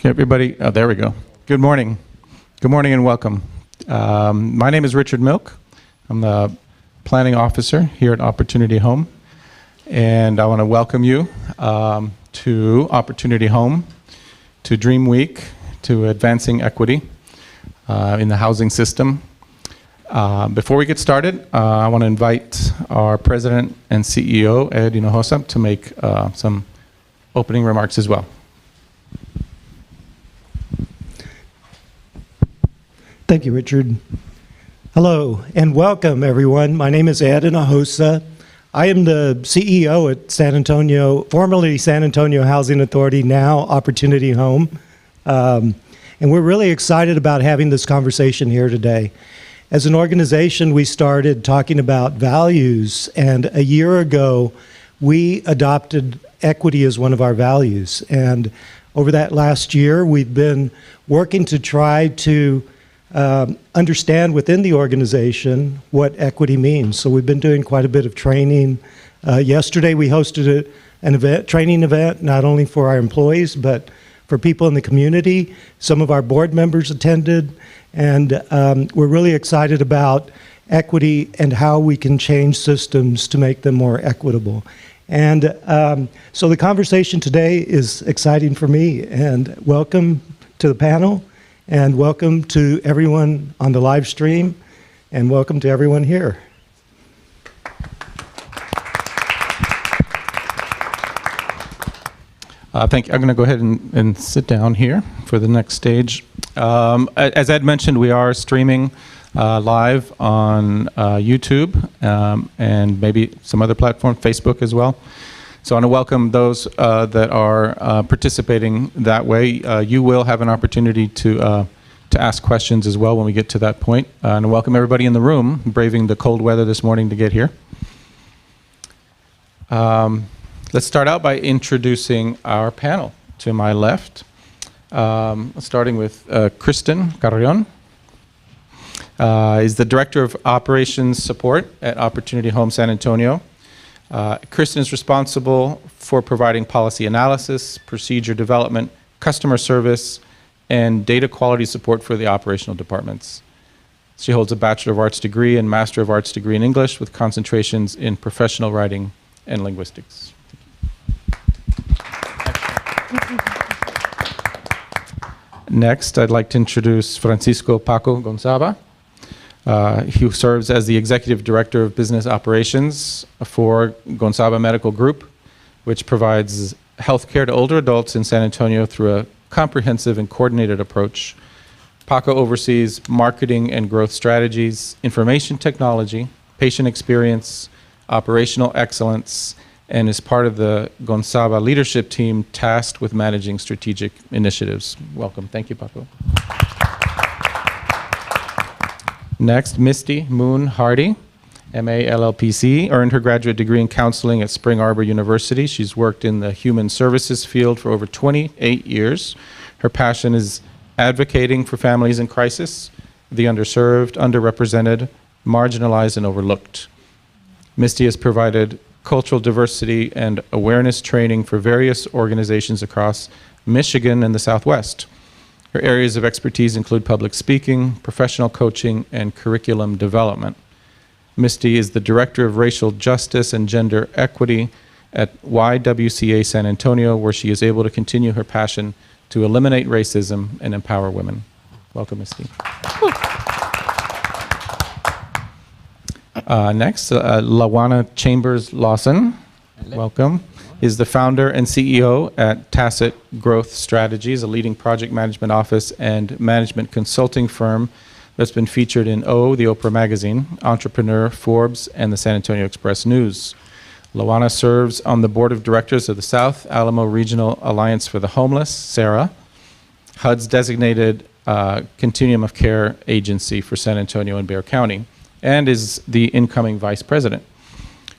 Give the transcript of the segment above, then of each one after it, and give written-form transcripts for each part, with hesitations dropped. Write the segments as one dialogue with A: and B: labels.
A: Everybody, oh, there we go. Good morning. Good morning and welcome. My name is Richard Milk. I'm the planning officer here at Opportunity Home. And I want to welcome you to Opportunity Home, to Dream Week, to Advancing Equity in the housing system. Before we get started, I want to invite our President and CEO, Ed Hinojosa, to make some opening remarks as well.
B: Thank you, Richard. Hello and welcome, everyone. My name is Ed Hinojosa. I am the CEO at San Antonio, formerly San Antonio Housing Authority, now Opportunity Home. And we're really excited about having this conversation here today. As an organization, we started talking about values, and a year ago, we adopted equity as one of our values. And over that last year, we've been working to try to understand within the organization what equity means. So we've been doing quite a bit of training. Yesterday we hosted an training event, not only for our employees, but for people in the community. Some of our board members attended, and we're really excited about equity and how we can change systems to make them more equitable. And so the conversation today is exciting for me, and welcome to the panel. And welcome to everyone on the live stream, and welcome to everyone here.
A: Thank you. I'm going to go ahead and sit down here for the next stage. As Ed mentioned, we are streaming live on YouTube and maybe some other platform, Facebook as well. So I want to welcome those that are participating that way. You will have an opportunity to ask questions as well when we get to that point. And welcome everybody in the room, braving the cold weather this morning to get here. Let's start out by introducing our panel. To my left, starting with Kristen Carrion, is the Director of Operations Support at Opportunity Home San Antonio. Kristen is responsible for providing policy analysis, procedure development, customer service, and data quality support for the operational departments. She holds a Bachelor of Arts degree and Master of Arts degree in English with concentrations in professional writing and linguistics. Next, I'd like to introduce Francisco Paco Gonzaba. He serves as the Executive Director of Business Operations for Gonzaba Medical Group, which provides healthcare to older adults in San Antonio through a comprehensive and coordinated approach. Paco oversees marketing and growth strategies, information technology, patient experience, operational excellence, and is part of the Gonzaba leadership team tasked with managing strategic initiatives. Welcome. Thank you, Paco. Next, Misty Moon Hardy, MA LLPC, earned her graduate degree in counseling at Spring Arbor University. She's worked in the human services field for over 28 years. Her passion is advocating for families in crisis, the underserved, underrepresented, marginalized, and overlooked. Misty has provided cultural diversity and awareness training for various organizations across Michigan and the Southwest. Her areas of expertise include public speaking, professional coaching, and curriculum development. Misty is the Director of Racial Justice and Gender Equity at YWCA San Antonio, where she is able to continue her passion to eliminate racism and empower women. Welcome, Misty. Next, Lawana Chambers Lawson. Hello. Welcome. Is the founder and CEO at Tacit Growth Strategies, a leading project management office and management consulting firm that's been featured in O, the Oprah Magazine, Entrepreneur, Forbes, and the San Antonio Express News. Lawana serves on the board of directors of the South Alamo Regional Alliance for the Homeless, SARA, HUD's designated Continuum of Care agency for San Antonio and Bexar County, and is the incoming vice president.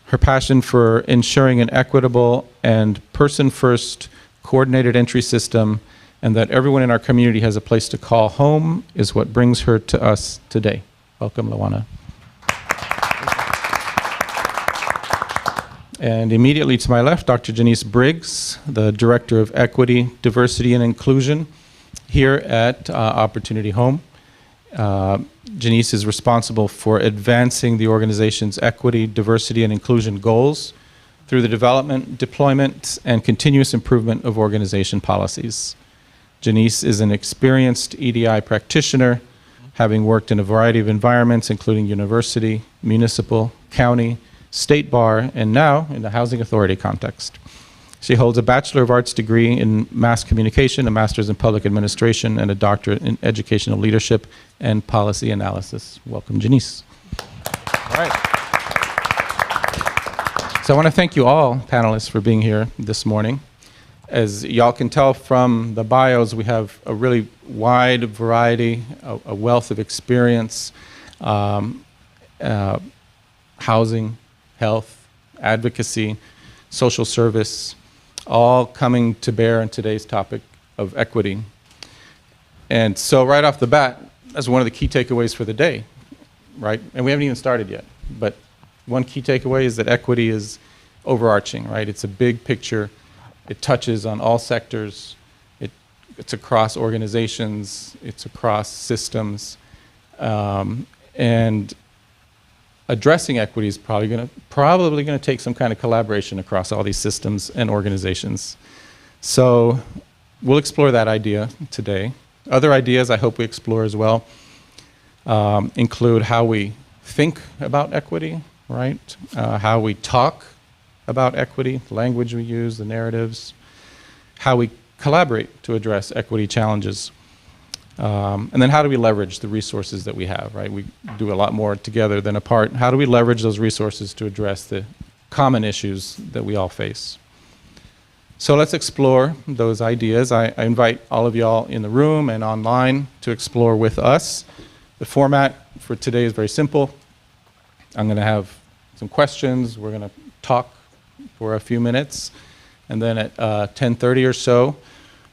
A: Her passion for ensuring an equitable and person-first coordinated entry system and that everyone in our community has a place to call home is what brings her to us today. Welcome, Lawana. And immediately to my left, Dr. Janice Briggs, the Director of Equity, Diversity, and Inclusion here at Opportunity Home. Janice is responsible for advancing the organization's equity, diversity, and inclusion goals through the development, deployment, and continuous improvement of organization policies. Janice is an experienced EDI practitioner, having worked in a variety of environments, including university, municipal, county, state bar, and now in the housing authority context. She holds a Bachelor of Arts degree in Mass Communication, a Master's in Public Administration, and a Doctorate in Educational Leadership and Policy Analysis. Welcome, Janice. All right. So I want to thank you all, panelists, for being here this morning. As y'all can tell from the bios, we have a really wide variety, a wealth of experience, housing, health, advocacy, social service, all coming to bear in today's topic of equity. And so right off the bat, that's one of the key takeaways for the day, right? And we haven't even started yet, but one key takeaway is that equity is overarching, right? It's a big picture. It touches on all sectors. It's across organizations. It's across systems. And addressing equity is probably going to take some kind of collaboration across all these systems and organizations. So we'll explore that idea today. Other ideas I hope we explore as well include how we think about equity, right? How we talk about equity, the language we use, the narratives, how we collaborate to address equity challenges. And then how do we leverage the resources that we have, right? We do a lot more together than apart. How do we leverage those resources to address the common issues that we all face? So let's explore those ideas. I invite all of y'all in the room and online to explore with us. The format for today is very simple. I'm going to have some questions. We're going to talk for a few minutes. And then at 10:30 or so,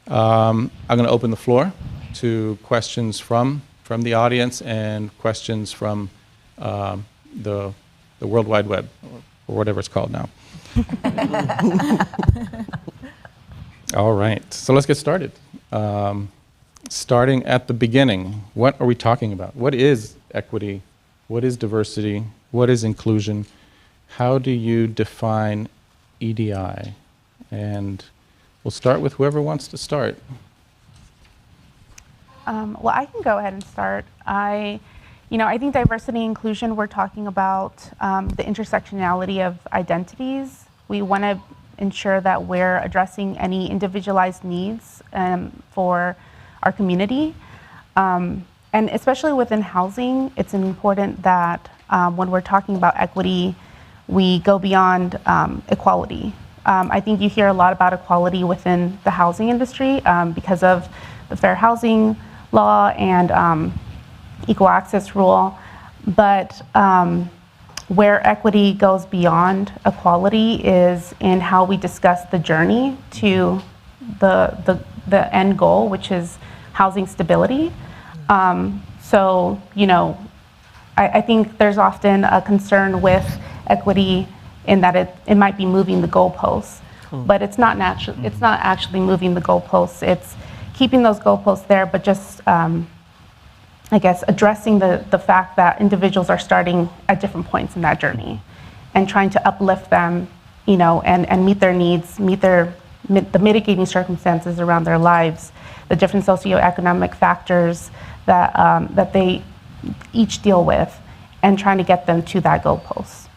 A: I'm going to open the floor to questions from the audience and questions from the World Wide Web, or whatever it's called now. All right, so let's get started. Starting at the beginning, what are we talking about? What is equity? What is diversity? What is inclusion? How do you define EDI? And we'll start with whoever wants to start.
C: Well, I can go ahead and start. I think diversity and inclusion, we're talking about the intersectionality of identities. We want to ensure that we're addressing any individualized needs for our community. And especially within housing, it's important that when we're talking about equity, we go beyond equality. I think you hear a lot about equality within the housing industry because of the Fair Housing Law and equal access rule, but where equity goes beyond equality is in how we discuss the journey to the end goal, which is housing stability. So, I think there's often a concern with equity in that it might be moving the goalposts, but it's not it's not actually moving the goalposts. It's keeping those goalposts there, but just I guess addressing the fact that individuals are starting at different points in that journey, and trying to uplift them, and meet their needs, meet the mitigating circumstances around their lives, the different socioeconomic factors that they each deal with, and trying to get them to that goalpost.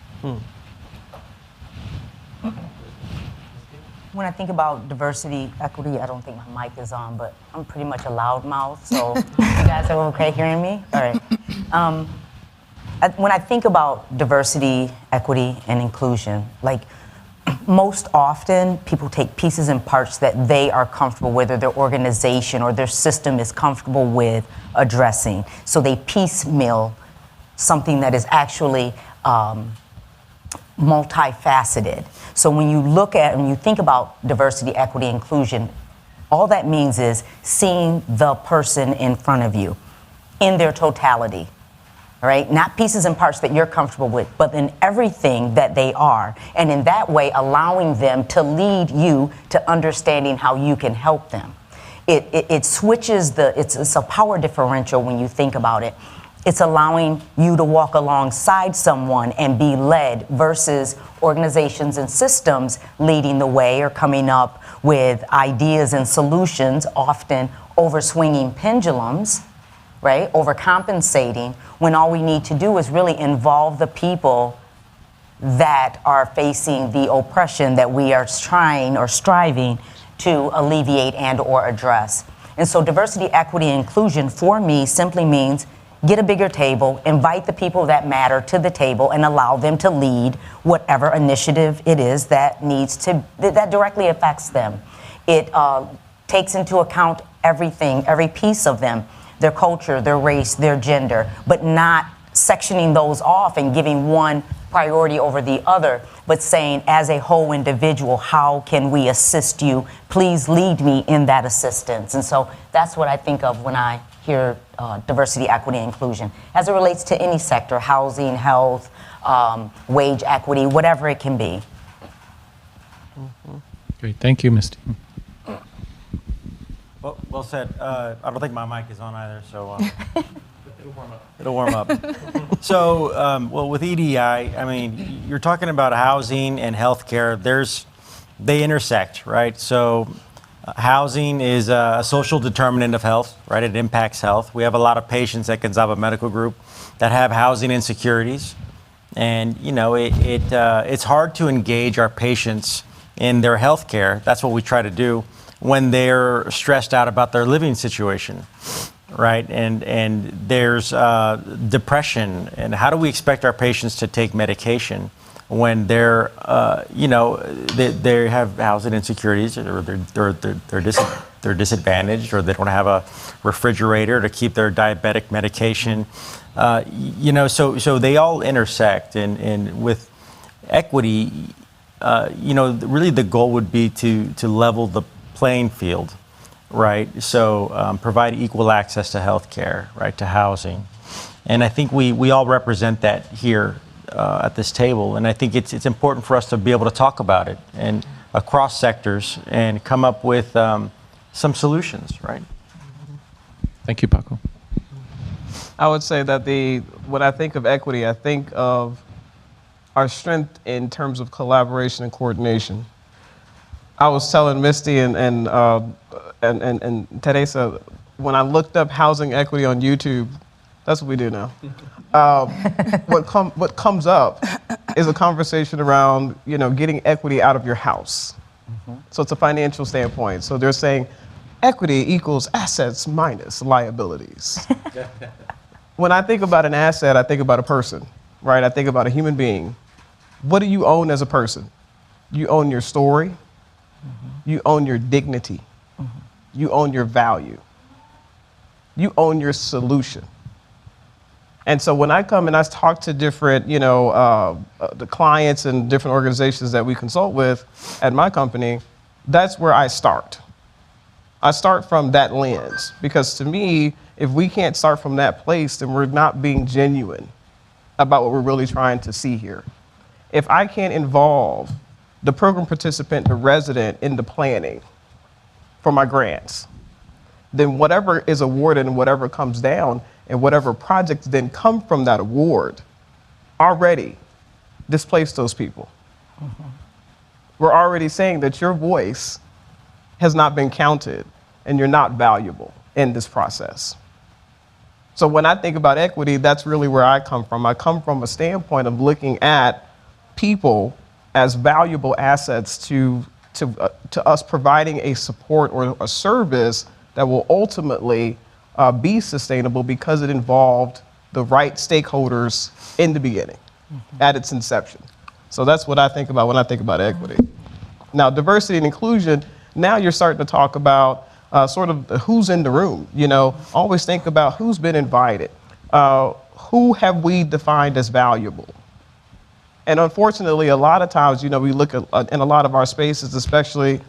D: When I think about diversity, equity, I don't think my mic is on, but I'm pretty much a loud mouth, so you guys are okay hearing me? All right. When I think about diversity, equity, and inclusion, like most often people take pieces and parts that they are comfortable with, or their organization or their system is comfortable with addressing. So they piecemeal something that is actually multifaceted. So when you think about diversity, equity, inclusion, all that means is seeing the person in front of you in their totality, all right? Not pieces and parts that you're comfortable with, but in everything that they are. And in that way, allowing them to lead you to understanding how you can help them. it switches it's a power differential when you think about it. It's allowing you to walk alongside someone and be led versus organizations and systems leading the way or coming up with ideas and solutions, often overswinging pendulums, right? Overcompensating, when all we need to do is really involve the people that are facing the oppression that we are trying or striving to alleviate and or address. And so diversity, equity, and inclusion for me simply means get a bigger table, invite the people that matter to the table, and allow them to lead whatever initiative it is that that directly affects them. It takes into account everything, every piece of them, their culture, their race, their gender, but not sectioning those off and giving one priority over the other, but saying as a whole individual, how can we assist you? Please lead me in that assistance. And so that's what I think of when I hear diversity, equity, and inclusion, as it relates to any sector, housing, health, wage equity, whatever it can be.
A: Great, thank you, Misty.
E: Well said. I don't think my mic is on either, so it'll warm up. So, well, with EDI, I mean, you're talking about housing and healthcare. They intersect, right? So, housing is a social determinant of health, right? It impacts health. We have a lot of patients at Gonzaga Medical Group that have housing insecurities, and you know, it's hard to engage our patients in their health care. That's what we try to do when they're stressed out about their living situation, right? And there's depression. And how do we expect our patients to take medication when they're, they have housing insecurities, or they're disadvantaged, or they don't have a refrigerator to keep their diabetic medication? So they all intersect. And with equity, really the goal would be to level the playing field, right? So provide equal access to health care, right, to housing. And I think we all represent that here at this table. And I think it's important for us to be able to talk about it and across sectors and come up with some solutions, right?
A: Thank you, Paco.
F: I would say that when I think of equity, I think of our strength in terms of collaboration and coordination. I was telling Misty and Teresa, when I looked up housing equity on YouTube, that's what we do now. What comes up is a conversation around, getting equity out of your house. Mm-hmm. So it's a financial standpoint. So they're saying equity equals assets minus liabilities. When I think about an asset, I think about a person, right? I think about a human being. What do you own as a person? You own your story. Mm-hmm. You own your dignity. Mm-hmm. You own your value. You own your solution. And so when I come and I talk to different, the clients and different organizations that we consult with at my company, that's where I start. I start from that lens, because to me, if we can't start from that place, then we're not being genuine about what we're really trying to see here. If I can't involve the program participant, the resident, in the planning for my grants, then whatever is awarded and whatever comes down and whatever projects then come from that award already displace those people. Mm-hmm. We're already saying that your voice has not been counted and you're not valuable in this process. So when I think about equity, that's really where I come from. I come from a standpoint of looking at people as valuable assets to us providing a support or a service that will ultimately be sustainable because it involved the right stakeholders in the beginning, mm-hmm. at its inception. So that's what I think about when I think about equity. Now, diversity and inclusion, now you're starting to talk about sort of who's in the room. Always think about who's been invited. Who have we defined as valuable? And unfortunately, a lot of times, we look at in a lot of our spaces, especially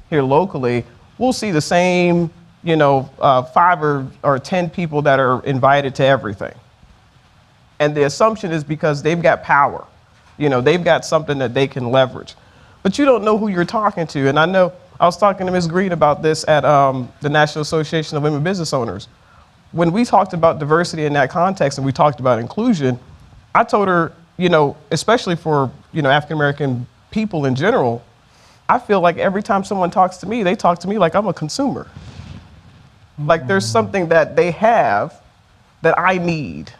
F: here locally, we'll see the same, 5 or 10 people that are invited to everything. And the assumption is because they've got power, they've got something that they can leverage. But you don't know who you're talking to. And I know I was talking to Ms. Green about this at the National Association of Women Business Owners. When we talked about diversity in that context and we talked about inclusion, I told her, you know, especially for, you know, African American people in general, I feel like every time someone talks to me, they talk to me like I'm a consumer. Like there's something that they have that I need.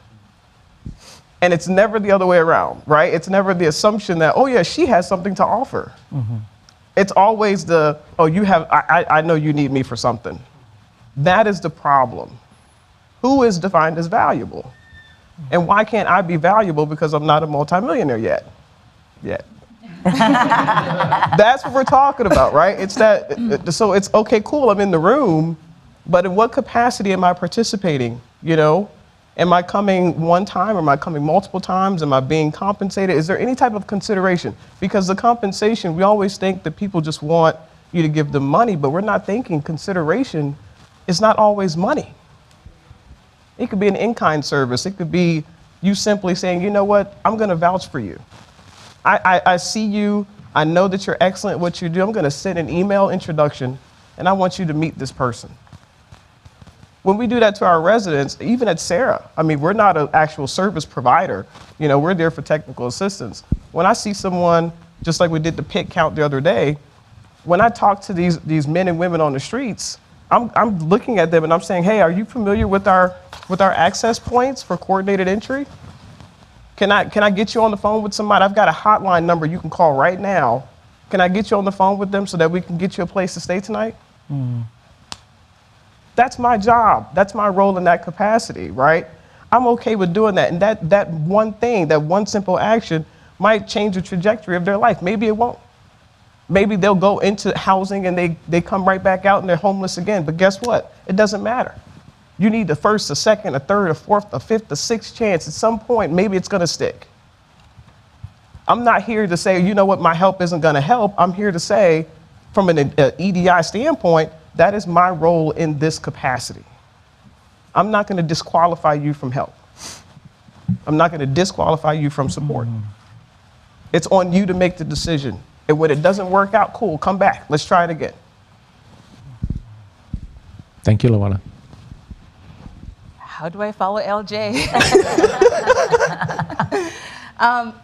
F: And it's never the other way around, right? It's never the assumption that, oh yeah, she has something to offer. It's always the, oh, you have, I know you need me for something. That is the problem. Who is defined as valuable? And why can't I be valuable because I'm not a multimillionaire yet? That's what we're talking about, right? It's that, so it's okay, cool, I'm in the room, but in what capacity am I participating, you know? Am I coming one time? Am I coming multiple times? Am I being compensated? Is there any type of consideration? Because the compensation, we always think that people just want you to give them money, but we're not thinking consideration is not always money. It could be an in-kind service. It could be you simply saying, you know what, I'm gonna vouch for you. I see you, I know that you're excellent at what you do. I'm gonna send an email introduction and I want you to meet this person. When we do that to our residents, even at Sarah, I mean, we're not an actual service provider. You know, we're there for technical assistance. When I see someone, just like we did the pit count the other day, when I talk to these men and women on the streets, I'm looking at them and I'm saying, hey, are you familiar with our access points for coordinated entry? Can I get you on the phone with somebody? I've got a hotline number you can call right now. Can I get you on the phone with them so that we can get you a place to stay tonight? That's my job. That's my role in that capacity, right? I'm okay with doing that. And that one thing, that one simple action might change the trajectory of their life. Maybe it won't. Maybe they'll go into housing and they come right back out and they're homeless again. But guess what? It doesn't matter. You need the first, a second, a third, a fourth, a fifth, a sixth chance. At some point, maybe it's gonna stick. I'm not here to say, you know what, my help isn't gonna help. I'm here to say, from an EDI standpoint, that is my role in this capacity. I'm not gonna disqualify you from help. I'm not gonna disqualify you from support. It's on you to make the decision. And when it doesn't work out, cool, come back. Let's try it again.
A: Thank you, Luana.
G: How do I follow LJ?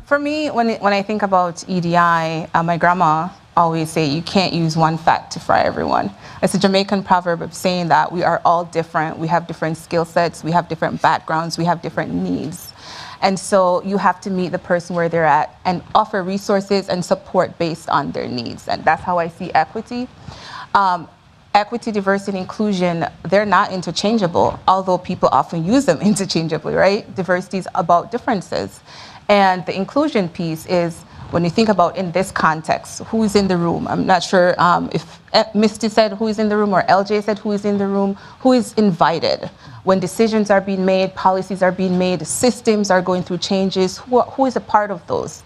G: For me, when I think about EDI, my grandma always say you can't use one fat to fry everyone. It's a Jamaican proverb of saying that we are all different. We have different skill sets. We have different backgrounds. We have different needs. And so you have to meet the person where they're at and offer resources and support based on their needs. And that's how I see equity. Equity, diversity, and inclusion, they're not interchangeable, although people often use them interchangeably, right? Diversity is about differences. And the inclusion piece is, when you think about in this context, who is in the room? I'm not sure if Misty said who is in the room or LJ said who is in the room, who is invited. When decisions are being made, policies are being made, systems are going through changes, who is a part of those?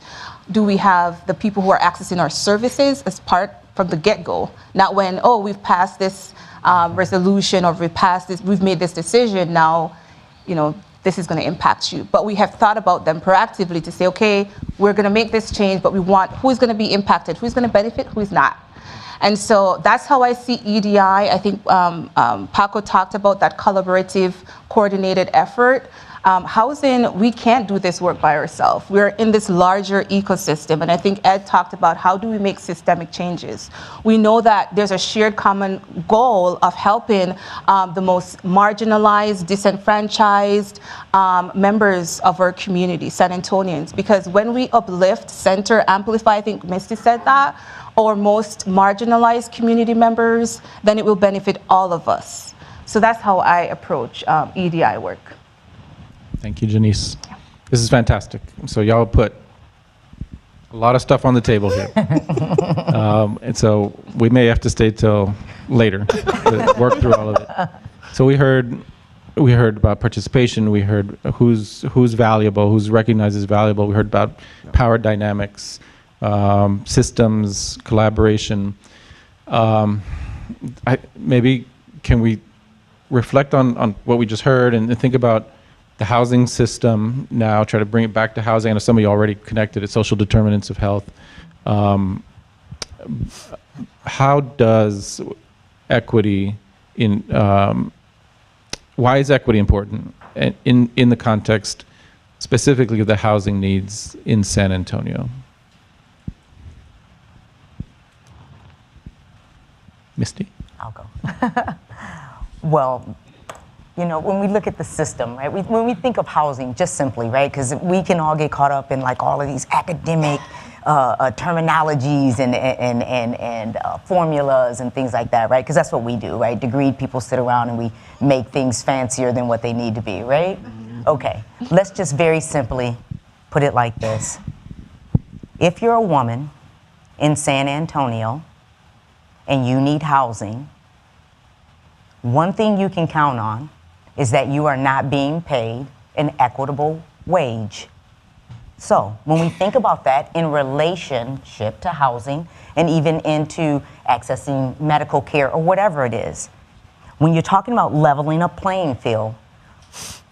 G: Do we have the people who are accessing our services as part from the get-go? Not when, oh, we've passed this resolution or we've made this decision, now, you know, this is going to impact you. But we have thought about them proactively to say, okay, we're going to make this change, but we want who's going to be impacted, who's going to benefit, who's not. And so that's how I see EDI. I think Paco talked about that collaborative, coordinated effort. Housing, we can't do this work by ourselves. We're in this larger ecosystem, and I think Ed talked about how do we make systemic changes. We know that there's a shared common goal of helping the most marginalized, disenfranchised members of our community, San Antonians, because when we uplift, center, amplify, I think Misty said that, our most marginalized community members, then it will benefit all of us. So that's how I approach EDI work.
A: Thank you, Janice. This is fantastic. So y'all put a lot of stuff on the table here. And so we may have to stay till later to work through all of it. So we heard about participation. We heard who's valuable, who's recognized as valuable. We heard about power dynamics, systems, collaboration. Maybe can we reflect on what we just heard and think about the housing system now, try to bring it back to housing. I know some of you already connected at social determinants of health. how does equity why is equity important in the context specifically of the housing needs in San Antonio? Misty?
D: I'll go. Well, when we look at the system, right, when we think of housing, just simply, right, because we can all get caught up in like all of these academic terminologies and formulas and things like that, right, because that's what we do, right, degreed people sit around and we make things fancier than what they need to be, right? Okay, let's just very simply put it like this. If you're a woman in San Antonio and you need housing, one thing you can count on is that you are not being paid an equitable wage. So when we think about that in relationship to housing and even into accessing medical care or whatever it is, when you're talking about leveling a playing field,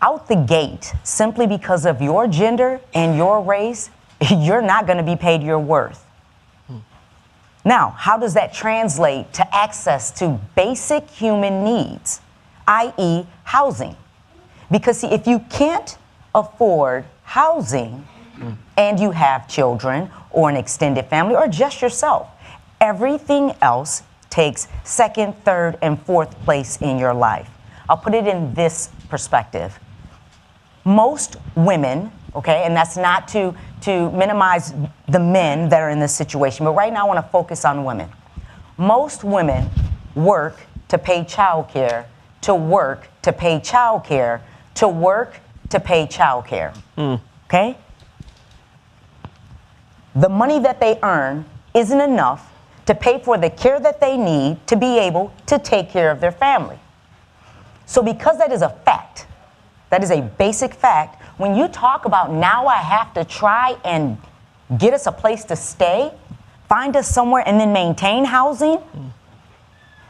D: out the gate, simply because of your gender and your race, you're not going to be paid your worth. Now, how does that translate to access to basic human needs, i.e. housing? Because see, if you can't afford housing and you have children or an extended family or just yourself, everything else takes second, third, and fourth place in your life. I'll put it in this perspective. Most women, okay, and that's not to minimize the men that are in this situation, but right now I want to focus on women. Most women work to pay childcare, to work to pay childcare, to work to pay childcare. Okay? The money that they earn isn't enough to pay for the care that they need to be able to take care of their family. So because that is a fact, that is a basic fact, when you talk about now I have to try and get us a place to stay, find us somewhere and then maintain housing,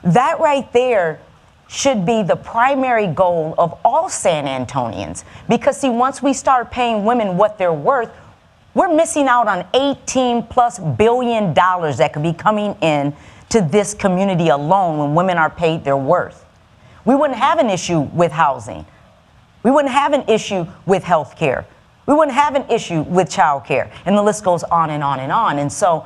D: that right there should be the primary goal of all San Antonians. Because see, once we start paying women what they're worth, we're missing out on $18+ billion that could be coming in to this community alone when women are paid their worth. We wouldn't have an issue with housing. We wouldn't have an issue with health care. We wouldn't have an issue with child care. And the list goes on and on and on. And so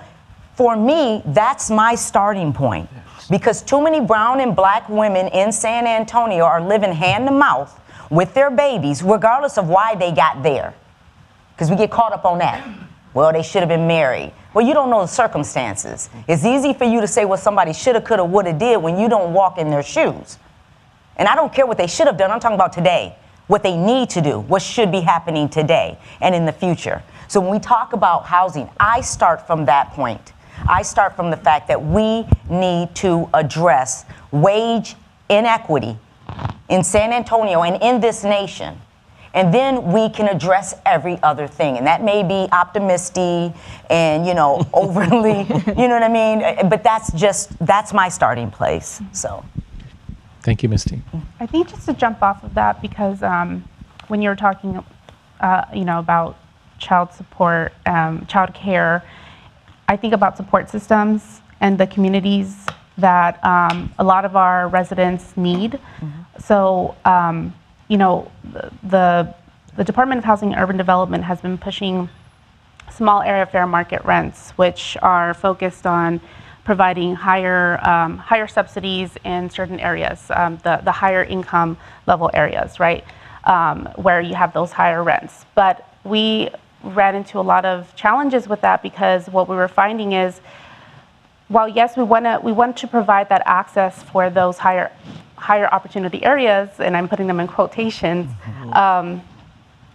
D: for me, that's my starting point. Because too many brown and black women in San Antonio are living hand to mouth with their babies, regardless of why they got there. Because we get caught up on that. Well, they should have been married. Well, you don't know the circumstances. It's easy for you to say what somebody shoulda, coulda, woulda did when you don't walk in their shoes. And I don't care what they should have done. I'm talking about today. What they need to do, what should be happening today and in the future. So when we talk about housing, I start from that point. I start from the fact that we need to address wage inequity in San Antonio and in this nation. And then we can address every other thing. And that may be optimistic and, overly, you know what I mean? But that's my starting place, so.
A: Thank you, Misty.
C: I think just to jump off of that, because when you're talking, about child support, child care, I think about support systems and the communities that a lot of our residents need. So, the Department of Housing and Urban Development has been pushing small area fair market rents, which are focused on providing higher subsidies in certain areas, the higher income level areas, right, where you have those higher rents. But we ran into a lot of challenges with that because what we were finding is, while yes, we want to provide that access for those higher opportunity areas, and I'm putting them in quotations,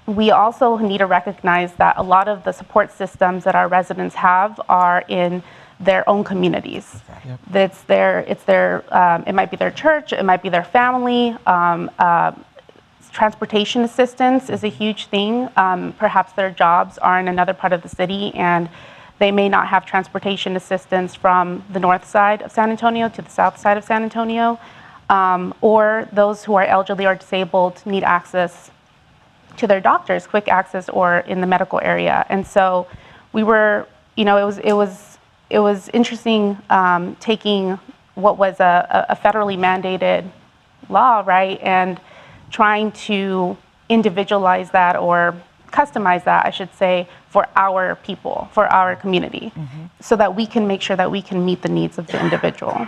C: we also need to recognize that a lot of the support systems that our residents have are in their own communities. Yep. It might be their church, it might be their family. Transportation assistance is a huge thing. Perhaps their jobs are in another part of the city and they may not have transportation assistance from the north side of San Antonio to the south side of San Antonio. Or those who are elderly or disabled need access to their doctors, quick access, or in the medical area. And so we were, it it was interesting taking what was a federally mandated law, right, and trying to individualize that or customize that, I should say, for our people, for our community, so that we can make sure that we can meet the needs of the individual.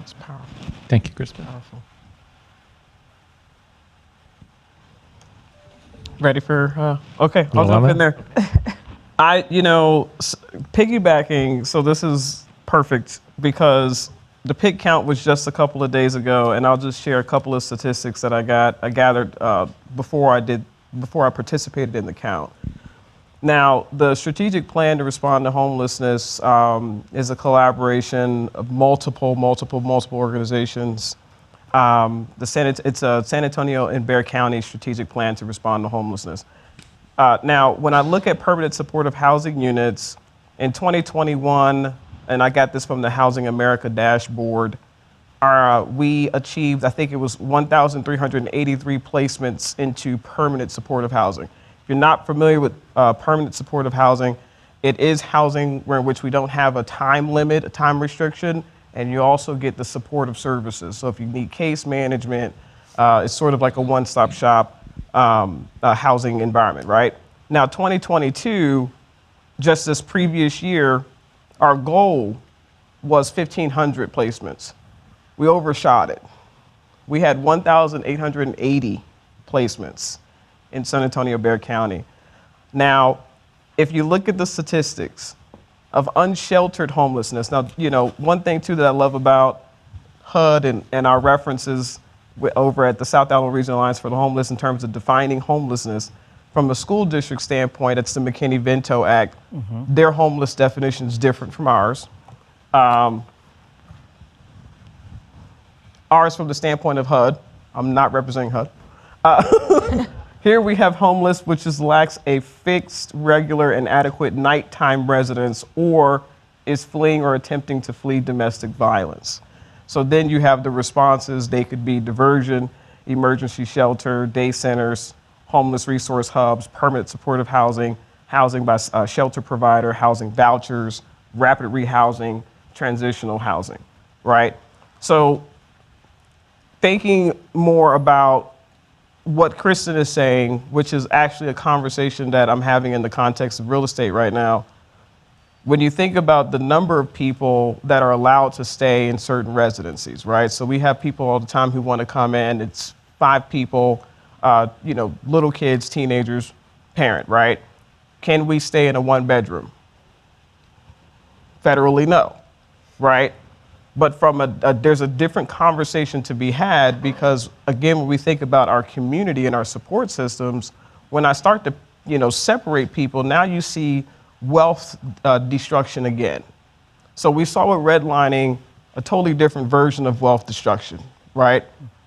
F: It's powerful.
A: Thank you, Kristen.
F: Powerful. Ready for, okay, I'll jump in there. Piggybacking, so this is perfect because the pig count was just a couple of days ago, and I'll just share a couple of statistics that I gathered before I participated in the count. Now, the strategic plan to respond to homelessness is a collaboration of multiple organizations. It's a San Antonio and Bexar County strategic plan to respond to homelessness. Now, when I look at permanent supportive housing units in 2021, and I got this from the Housing America dashboard, we achieved, I think it was 1,383 placements into permanent supportive housing. If you're not familiar with permanent supportive housing, it is housing in which we don't have a time limit, a time restriction, and you also get the supportive services. So if you need case management, it's sort of like a one-stop shop housing environment, right? Now, 2022, just this previous year, our goal was 1,500 placements. We overshot it. We had 1,880 placements in San Antonio, Bexar County. Now, if you look at the statistics of unsheltered homelessness, now, one thing too that I love about HUD and our references over at the South Alabama Regional Alliance for the Homeless in terms of defining homelessness, from a school district standpoint, it's the McKinney-Vento Act. Their homeless definition is different from ours. Ours from the standpoint of HUD. I'm not representing HUD. Here we have homeless, which lacks a fixed, regular, and adequate nighttime residence or is fleeing or attempting to flee domestic violence. So then you have the responses. They could be diversion, emergency shelter, day centers, homeless resource hubs, permanent supportive housing, housing by shelter provider, housing vouchers, rapid rehousing, transitional housing, right? So thinking more about what Kristen is saying, which is actually a conversation that I'm having in the context of real estate right now, when you think about the number of people that are allowed to stay in certain residencies, right? So we have people all the time who want to come in, it's 5 people, little kids, teenagers, parent, right? Can we stay in a 1-bedroom? Federally, no, right? But from there's a different conversation to be had because, again, when we think about our community and our support systems, when I start to, separate people, now you see wealth destruction again. So we saw with redlining a totally different version of wealth destruction, right?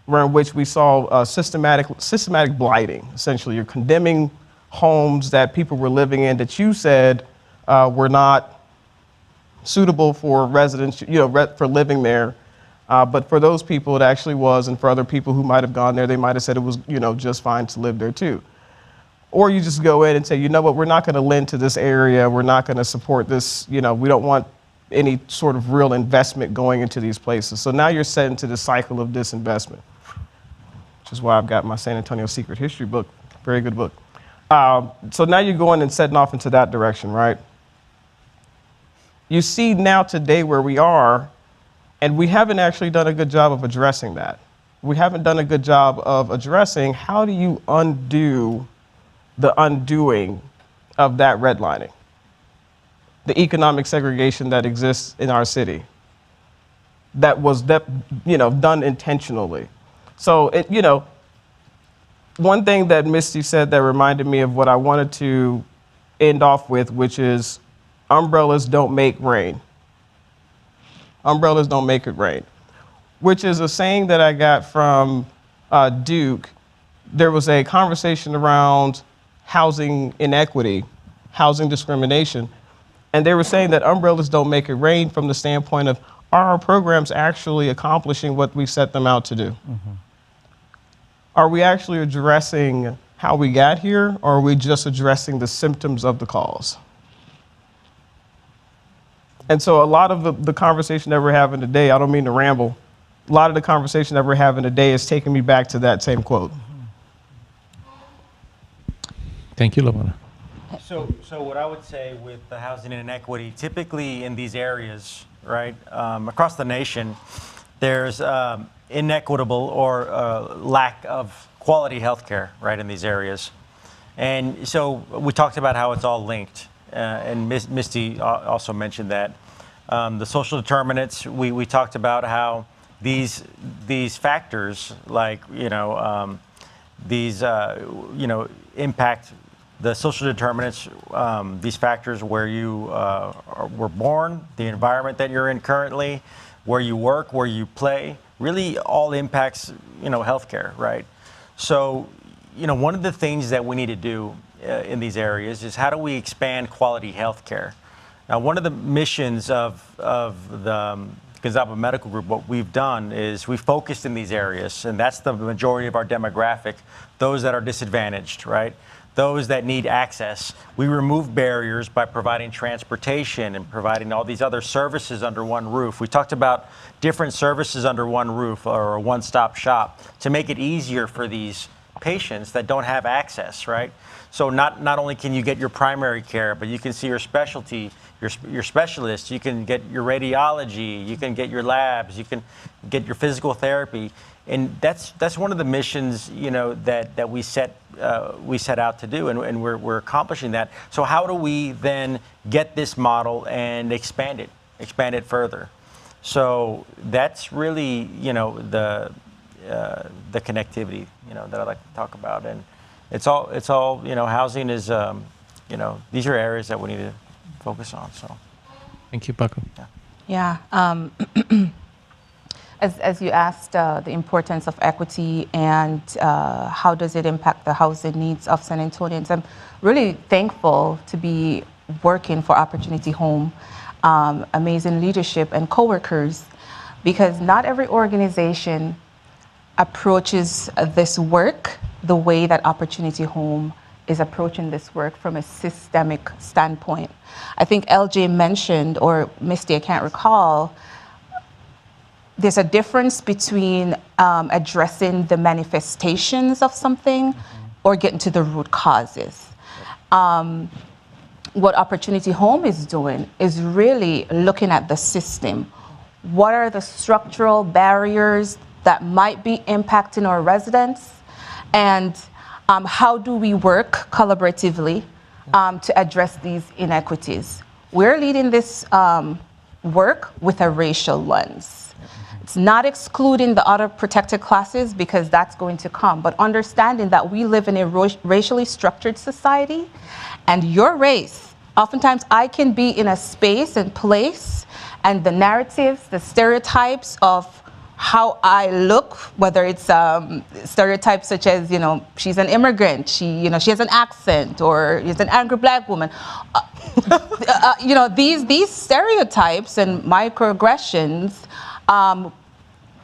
F: Where in which we saw systematic blighting. Essentially, you're condemning homes that people were living in that you said were not suitable for residents, for living there. But for those people, it actually was, and for other people who might have gone there, they might have said it was, just fine to live there too. Or you just go in and say, you know what, we're not going to lend to this area, we're not going to support this, we don't want any sort of real investment going into these places. So now you're set into the cycle of disinvestment, which is why I've got my San Antonio Secret History book, very good book. So now you're going and setting off into that direction, right? You see now today where we are, and we haven't actually done a good job of addressing that. We haven't done a good job of addressing how do you undo the undoing of that redlining, the economic segregation that exists in our city, that was done intentionally. So one thing that Misty said that reminded me of what I wanted to end off with, which is umbrellas don't make rain. Umbrellas don't make it rain, which is a saying that I got from Duke. There was a conversation around housing inequity, housing discrimination, and they were saying that umbrellas don't make it rain from the standpoint of, are our programs actually accomplishing what we set them out to do? Are we actually addressing how we got here, or are we just addressing the symptoms of the cause? And so a lot of the conversation that we're having today, I don't mean to ramble, a lot of the conversation that we're having today is taking me back to that same quote.
A: Thank you, Lamona.
E: So what I would say with the housing inequity, typically in these areas, right, across the nation, there's inequitable or lack of quality health care, right, in these areas. And so we talked about how it's all linked, and Misty also mentioned that. The social determinants, we talked about how these factors, like, these, impact the social determinants, these factors where you were born, the environment that you're in currently, where you work, where you play, really all impacts, healthcare, right? So, one of the things that we need to do in these areas is how do we expand quality healthcare? Now, one of the missions of the Gonzalo Medical Group, what we've done is we've focused in these areas, and that's the majority of our demographic, those that are disadvantaged, right? Those that need access. We remove barriers by providing transportation and providing all these other services under one roof. We talked about different services under one roof or a one-stop shop to make it easier for these patients that don't have access, right? So not only can you get your primary care, but you can see your specialty, your specialist, you can get your radiology, you can get your labs, you can get your physical therapy. And that's one of the missions, that we set out to do, and we're accomplishing that. So how do we then get this model and expand it further? So that's really, the connectivity, that I like to talk about. And it's all, housing is, these are areas that we need to focus on. So,
A: Thank you, Paco.
G: Yeah. As you asked, the importance of equity and how does it impact the housing needs of San Antonians, I'm really thankful to be working for Opportunity Home, amazing leadership and coworkers, because not every organization approaches this work the way that Opportunity Home is approaching this work from a systemic standpoint. I think LJ mentioned, or Misty, I can't recall, there's a difference between addressing the manifestations of something or getting to the root causes. What Opportunity Home is doing is really looking at the system. What are the structural barriers that might be impacting our residents? And how do we work collaboratively to address these inequities? We're leading this work with a racial lens. It's not excluding the other protected classes, because that's going to come, but understanding that we live in a racially structured society, and your race, oftentimes I can be in a space and place, and the narratives, the stereotypes of how I look, whether it's stereotypes such as, she's an immigrant, she has an accent, or she's an angry black woman. These stereotypes and microaggressions,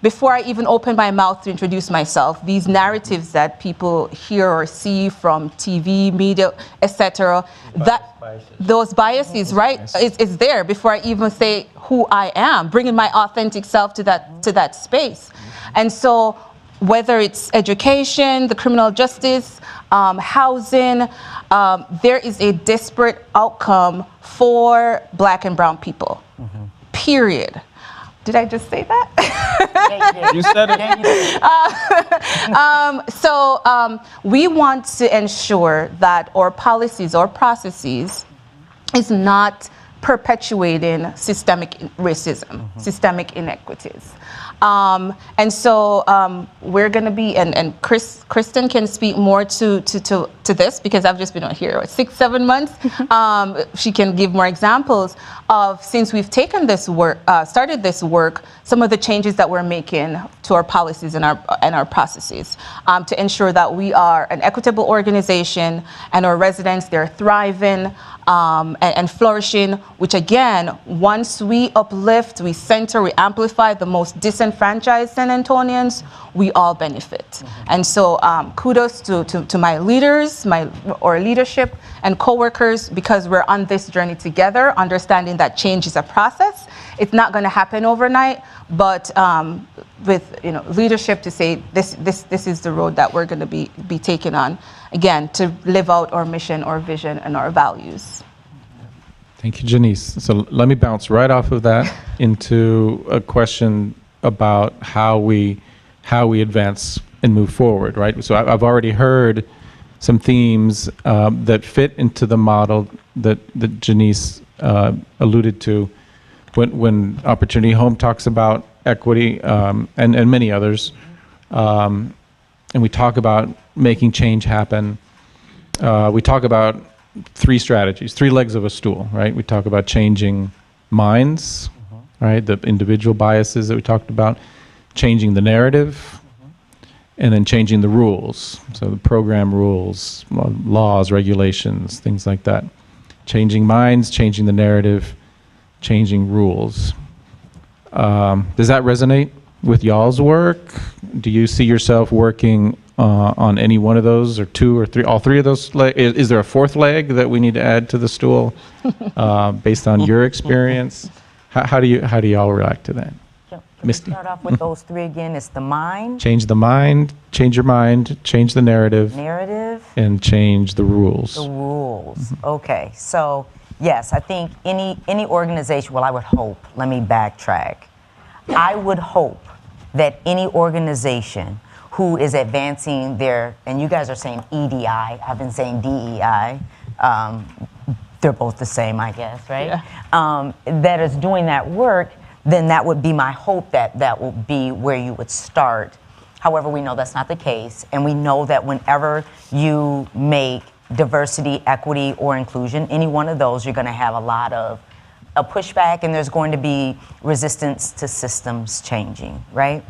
G: before I even open my mouth to introduce myself, these narratives that people hear or see from TV, media, etc., those biases, right, is there before I even say who I am, bringing my authentic self to that space. And so whether it's education, the criminal justice, housing, there is a disparate outcome for Black and brown people, period. Did I just say that?
F: You said it.
G: So we want to ensure that our policies or processes is not perpetuating systemic racism, systemic inequities. And so we're going to be, and Kristen can speak more to this, because I've just been on here 6-7 months. She can give more examples of, since we've taken this work, started this work, some of the changes that we're making to our policies and our processes to ensure that we are an equitable organization and our residents, they're thriving, and flourishing, which again, once we uplift, we center, we amplify the most disenfranchised San Antonians, we all benefit. And so kudos to my leaders, or leadership and coworkers, because we're on this journey together, understanding that change is a process. It's not going to happen overnight, but with leadership to say this is the road that we're going to be taking on, again, to live out our mission, our vision, and our values.
A: Thank you, Janice. So let me bounce right off of that into a question about how we advance and move forward, right? So I've already heard some themes that fit into the model that Janice alluded to when Opportunity Home talks about equity and many others. And we talk about making change happen. We talk about three strategies, three legs of a stool, right? We talk about changing minds, right? The individual biases that we talked about, changing the narrative, and then changing the rules. So the program rules, laws, regulations, things like that. Changing minds, changing the narrative, changing rules. Does that resonate with y'all's work? Do you see yourself working on any one of those, or two or three, all three of those? Is there a fourth leg that we need to add to the stool based on your experience? How do y'all react to that? Misty?
D: Start off with those three again. It's the mind.
A: Change the mind, change your mind, change the narrative, and change the rules.
D: The rules. Okay. So yes, I think any organization. Well, I would hope. Let me backtrack. I would hope that any organization who is advancing and you guys are saying EDI, I've been saying DEI, they're both the same, I guess, right? Yeah. That is doing that work, then that would be my hope that will be where you would start. However, we know that's not the case, and we know that whenever you make diversity, equity, or inclusion, any one of those, you're going to have a lot of a pushback, and there's going to be resistance to systems changing, right?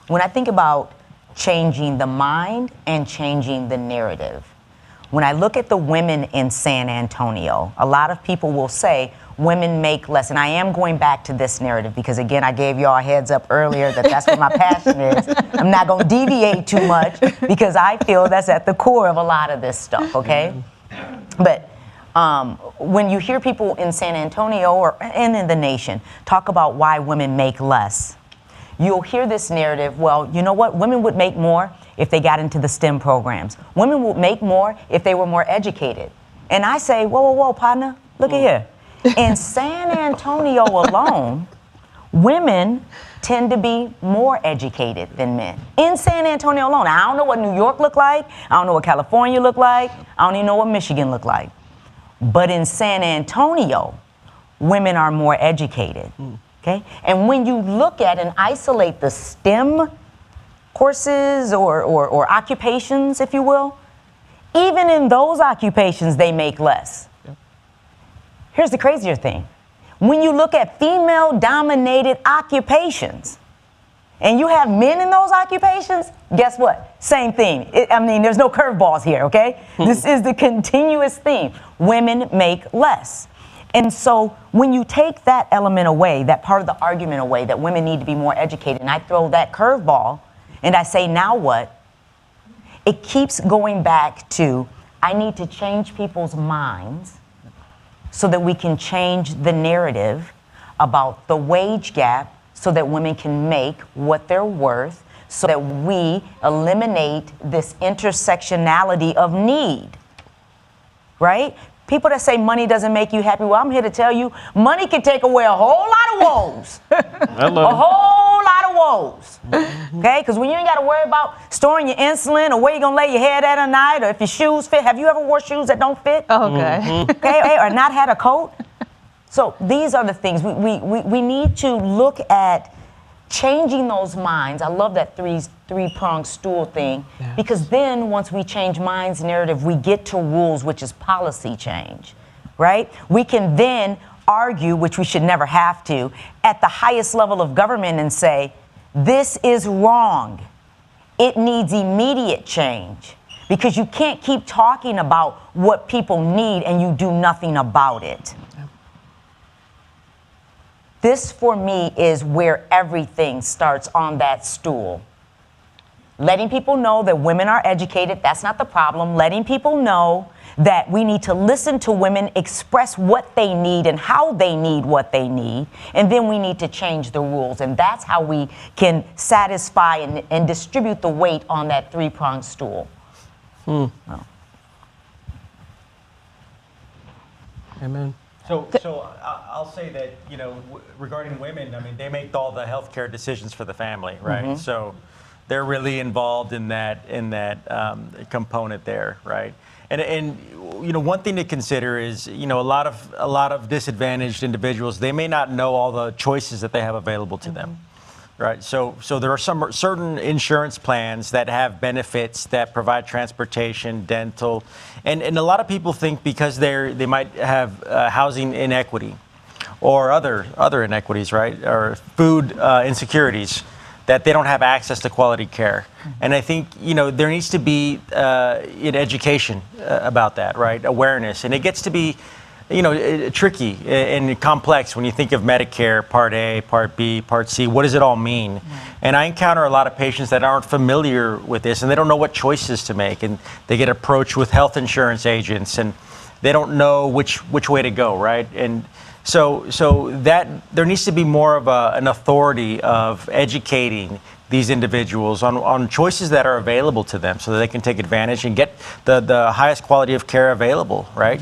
D: When I think about changing the mind and changing the narrative, when I look at the women in San Antonio, a lot of people will say women make less. And I am going back to this narrative because, again, I gave y'all a heads up earlier that that's what my passion is. I'm not going to deviate too much because I feel that's at the core of a lot of this stuff, okay? But when you hear people in San Antonio and in the nation talk about why women make less, you'll hear this narrative, well, you know what? Women would make more if they got into the STEM programs. Women would make more if they were more educated. And I say, whoa, partner, look at here. In San Antonio alone, women tend to be more educated than men. In San Antonio alone. I don't know what New York looked like. I don't know what California looked like. I don't even know what Michigan looked like. But in San Antonio, women are more educated. Okay? And when you look at and isolate the STEM courses or occupations, if you will, even in those occupations, they make less. Yep. Here's the crazier thing. When you look at female-dominated occupations, and you have men in those occupations, guess what? Same thing. There's no curveballs here, okay? This is the continuous theme. Women make less. And so when you take that element away, that part of the argument away, that women need to be more educated, and I throw that curveball, and I say, now what? It keeps going back to, I need to change people's minds so that we can change the narrative about the wage gap so that women can make what they're worth, so that we eliminate this intersectionality of need, right? People that say money doesn't make you happy, well, I'm here to tell you, money can take away a whole lot of woes. A whole lot of woes. Okay? Because when you ain't got to worry about storing your insulin or where you're going to lay your head at night or if your shoes fit. Have you ever wore shoes that don't fit?
G: Oh, okay.
D: Okay? Or not had a coat? So these are the things. We need to look at changing those minds. I love that three-pronged stool thing, because then once we change minds, narrative, we get to rules, which is policy change, right? We can then argue, which we should never have to, at the highest level of government and say, this is wrong. It needs immediate change. because you can't keep talking about what people need and you do nothing about it. This, for me, is where everything starts on that stool. Letting people know that women are educated, that's not the problem. Letting people know that we need to listen to women express what they need and how they need what they need. And then we need to change the rules. And that's how we can satisfy and distribute the weight on that three-pronged stool. Oh.
F: Amen.
E: So I'll say that, regarding women, I mean, they make all the healthcare decisions for the family, right?
D: Mm-hmm.
E: So they're really involved in that component there, right? And one thing to consider is, a lot of disadvantaged individuals, they may not know all the choices that they have available to them. Right, so there are some certain insurance plans that have benefits that provide transportation, dental, and a lot of people think because they might have housing inequity or other inequities, right, or food insecurities, that they don't have access to quality care. And I think there needs to be education about that, right, awareness, and it gets to be tricky and complex when you think of Medicare, Part A, Part B, Part C. What does it all mean? And I encounter a lot of patients that aren't familiar with this, and they don't know what choices to make, and they get approached with health insurance agents, and they don't know which way to go, right? And so that there needs to be more of an authority of educating these individuals on choices that are available to them, so that they can take advantage and get the highest quality of care available, right?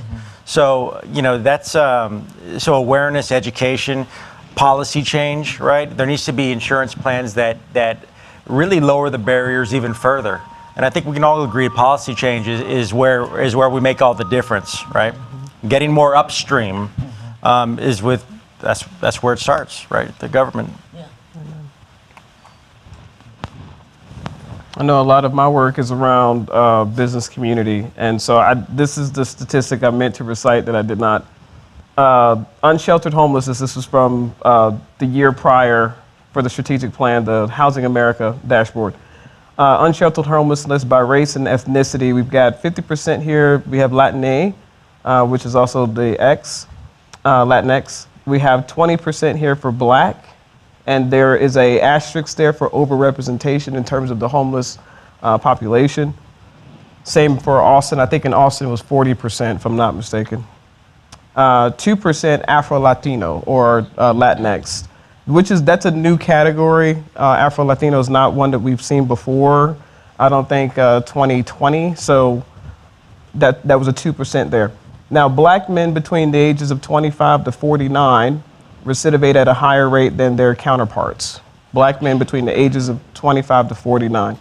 E: So, that's, so awareness, education, policy change, right? There needs to be insurance plans that really lower the barriers even further. And I think we can all agree policy change is where we make all the difference, right? Getting more upstream that's where it starts, right? The government.
F: I know a lot of my work is around business community, and so this is the statistic I meant to recite that I did not. Unsheltered homelessness, this was from the year prior for the strategic plan, the Housing America dashboard. Unsheltered homelessness by race and ethnicity, we've got 50% here. We have Latin which is also the Latinx. We have 20% here for Black. And there is a asterisk there for overrepresentation in terms of the homeless population. Same for Austin. I think in Austin it was 40%, if I'm not mistaken. 2% Afro-Latino or Latinx, that's a new category. Afro-Latino is not one that we've seen before. I don't think 2020. So that was a 2% there. Now, Black men between the ages of 25 to 49 recidivate at a higher rate than their counterparts. Black men between the ages of 25 to 49.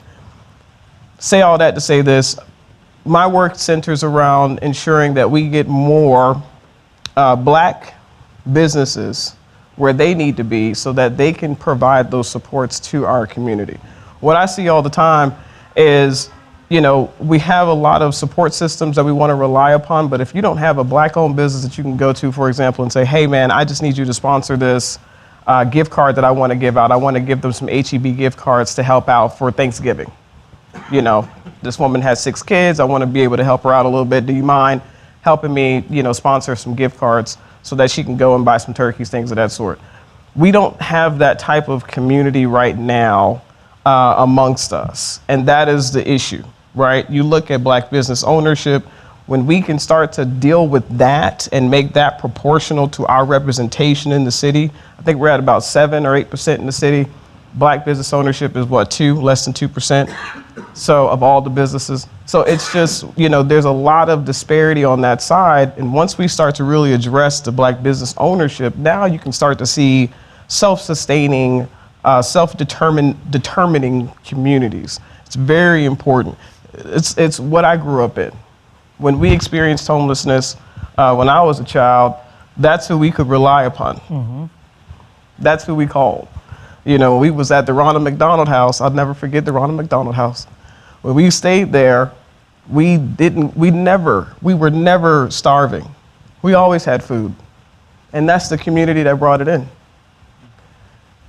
F: Say all that to say this, my work centers around ensuring that we get more Black businesses where they need to be so that they can provide those supports to our community. What I see all the time is, we have a lot of support systems that we want to rely upon, but if you don't have a Black-owned business that you can go to, for example, and say, hey, man, I just need you to sponsor this gift card that I want to give out. I want to give them some H-E-B gift cards to help out for Thanksgiving. This woman has 6 kids. I want to be able to help her out a little bit. Do you mind helping me, sponsor some gift cards so that she can go and buy some turkeys, things of that sort? We don't have that type of community right now amongst us, and that is the issue. Right? You look at Black business ownership, when we can start to deal with that and make that proportional to our representation in the city. I think we're at about 7 or 8% in the city. Black business ownership is what, less than 2%. So of all the businesses. So it's just, there's a lot of disparity on that side. And once we start to really address the Black business ownership, now you can start to see self-sustaining, self-determining communities. It's very important. It's what I grew up in. When we experienced homelessness, when I was a child, that's who we could rely upon. Mm-hmm. That's who we called. We was at the Ronald McDonald House. I'll never forget the Ronald McDonald House. When we stayed there, we were never starving. We always had food. And that's the community that brought it in.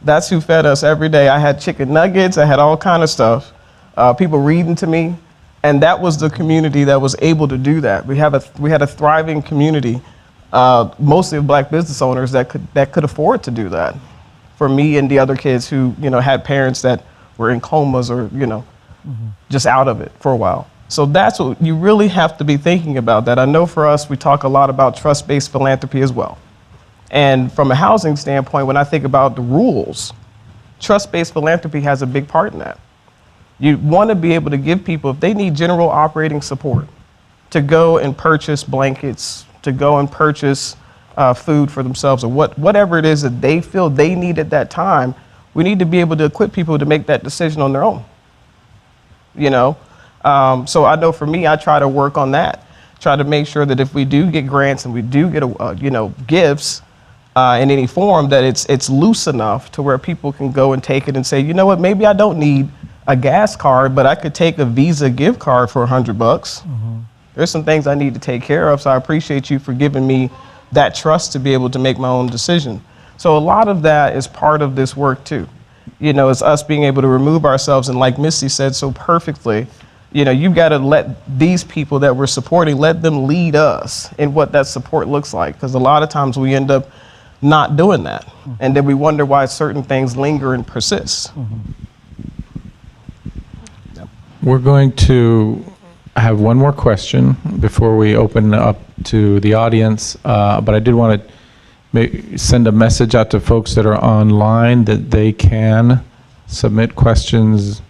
F: That's who fed us every day. I had chicken nuggets. I had all kind of stuff. People reading to me. And that was the community that was able to do that. We had a thriving community, mostly of black business owners that could afford to do that. For me and the other kids who, had parents that were in comas or, just out of it for a while. So that's what you really have to be thinking about. That I know for us, we talk a lot about trust-based philanthropy as well. And from a housing standpoint, when I think about the rules, trust-based philanthropy has a big part in that. You want to be able to give people, if they need general operating support, to go and purchase blankets, to go and purchase food for themselves, or whatever it is that they feel they need at that time. We need to be able to equip people to make that decision on their own. So I know for me, I try to work on that. Try to make sure that if we do get grants and we do get gifts in any form, that it's loose enough to where people can go and take it and say, you know what, maybe I don't need a gas card, but I could take a Visa gift card for $100. There's some things I need to take care of, so I appreciate you for giving me that trust to be able to make my own decision. So a lot of that is part of this work too. It's us being able to remove ourselves, and like Misty said so perfectly, you've got to let these people that we're supporting, let them lead us in what that support looks like, because a lot of times we end up not doing that, and then we wonder why certain things linger and persist.
A: We're going to have one more question before we open up to the audience, but I did want to send a message out to folks that are online that they can submit questions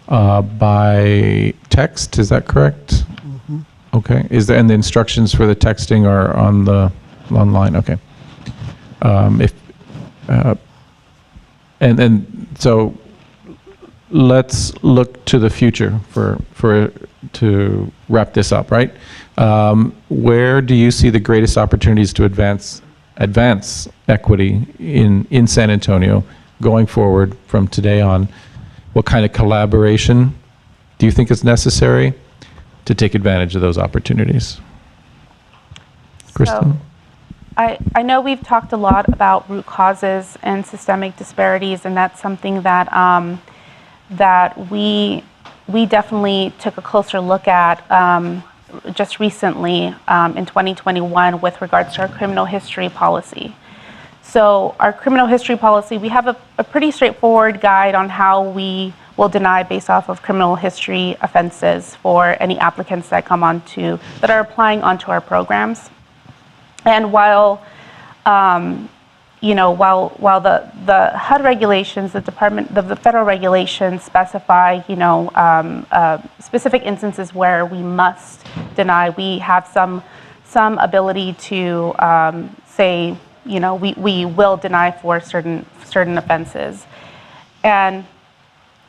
A: by text. Is that correct? Okay. And the instructions for the texting are on the online. Okay. So let's look to the future to wrap this up, right? Where do you see the greatest opportunities to advance equity in San Antonio going forward from today on? What kind of collaboration do you think is necessary to take advantage of those opportunities? Kristen?
C: I know we've talked a lot about root causes and systemic disparities, and that's something that that we definitely took a closer look at just recently in 2021 with regards to our criminal history policy. So our criminal history policy, we have a pretty straightforward guide on how we will deny based off of criminal history offenses for any applicants that that are applying onto our programs. And while while the HUD regulations, the federal regulations specify, specific instances where we must deny, we have some ability to say, we will deny for certain offenses. And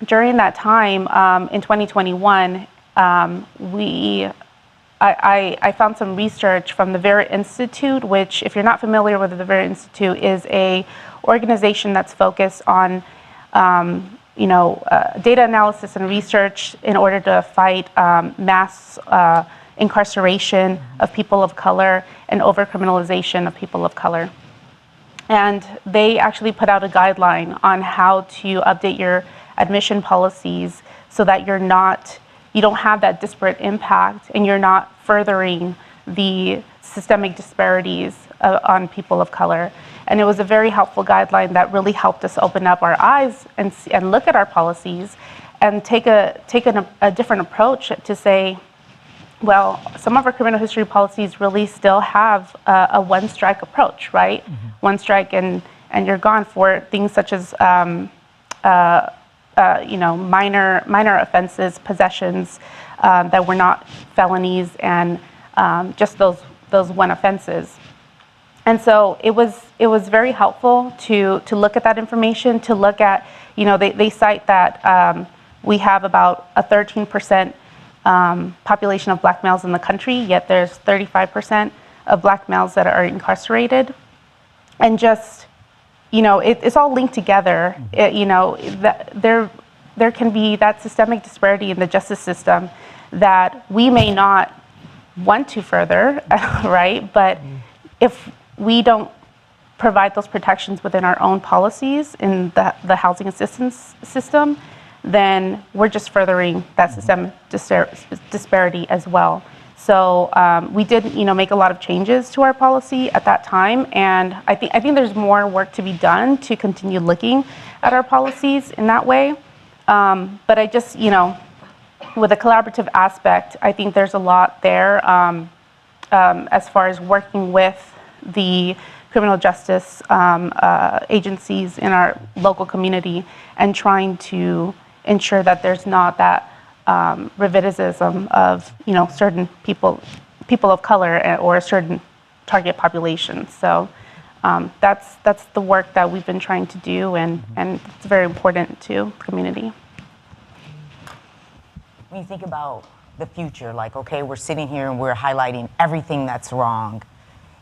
C: during that time, in 2021, I found some research from the Vera Institute, which, if you're not familiar with the Vera Institute, is a organization that's focused on, data analysis and research in order to fight mass incarceration of people of color and over-criminalization of people of color. And they actually put out a guideline on how to update your admission policies so that you don't have that disparate impact and you're not furthering the systemic disparities on people of color. And it was a very helpful guideline that really helped us open up our eyes and look at our policies and take a different approach to say, well, some of our criminal history policies really still have a one-strike approach, right? Mm-hmm. One strike and you're gone for things such as minor offenses, possessions that were not felonies, and just those one offenses. And so it was very helpful to look at that information, to look at, they cite that we have about a 13% population of black males in the country, yet there's 35% of black males that are incarcerated. And just, it's all linked together. There can be that systemic disparity in the justice system that we may not want to further, right? But if we don't provide those protections within our own policies in the housing assistance system, then we're just furthering that systemic disparity as well. So we did, make a lot of changes to our policy at that time, and I think there's more work to be done to continue looking at our policies in that way. But I just, with a collaborative aspect, I think there's a lot there as far as working with the criminal justice agencies in our local community and trying to ensure that there's not that recidivism of certain people of color or a certain target population. So that's the work that we've been trying to do, and it's very important to the community.
D: When you think about the future, like, okay, we're sitting here and we're highlighting everything that's wrong.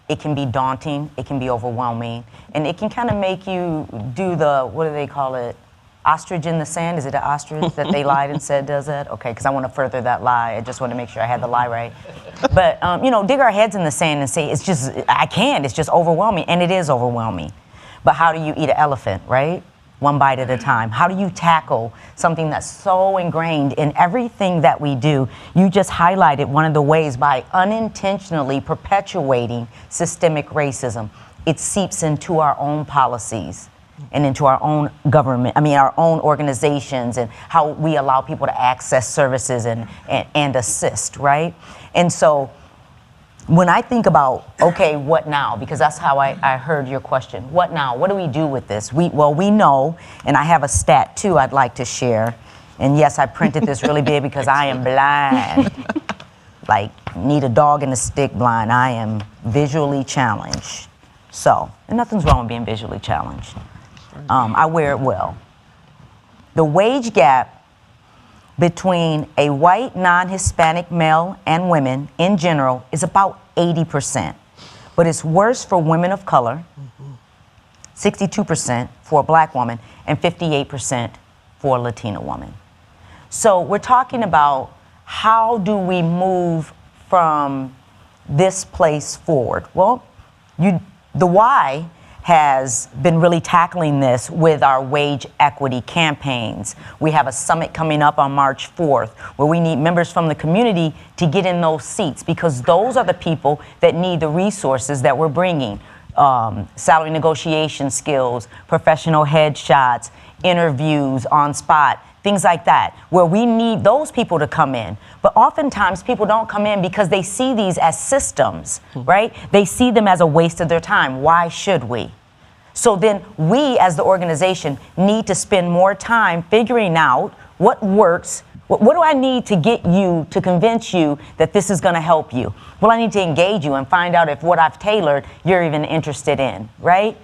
D: It can be daunting, it can be overwhelming, and it can kind of make you do the, what do they call it? Ostrich in the sand? Is it an ostrich that they lied and said does that? Okay, because I want to further that lie. I just want to make sure I had the lie right. But, dig our heads in the sand and say, it's just overwhelming, and it is overwhelming. But how do you eat an elephant, right? One bite at a time. How do you tackle something that's so ingrained in everything that we do? You just highlighted one of the ways by unintentionally perpetuating systemic racism. It seeps into our own policies and into our own government, our own organizations, and how we allow people to access services and assist, right? And so when I think about, okay, what now? Because that's how I heard your question. What now? What do we do with this? We know, and I have a stat too I'd like to share. And yes, I printed this really big because I am blind. Like, need a dog and a stick blind. I am visually challenged. So, and nothing's wrong with being visually challenged. I wear it well. The wage gap between a white, non-Hispanic male and women in general is about 80%. But it's worse for women of color, 62% for a black woman, and 58% for a Latina woman. So we're talking about how do we move from this place forward? Well, the why has been really tackling this with our wage equity campaigns. We have a summit coming up on March 4th where we need members from the community to get in those seats, because those are the people that need the resources that we're bringing. Salary negotiation skills, professional headshots, interviews on spot, things like that, where we need those people to come in. But oftentimes people don't come in because they see these as systems, right? They see them as a waste of their time. Why should we? So then we as the organization need to spend more time figuring out what works. What do I need to get you to convince you that this is going to help you? Well, I need to engage you and find out if what I've tailored you're even interested in, right?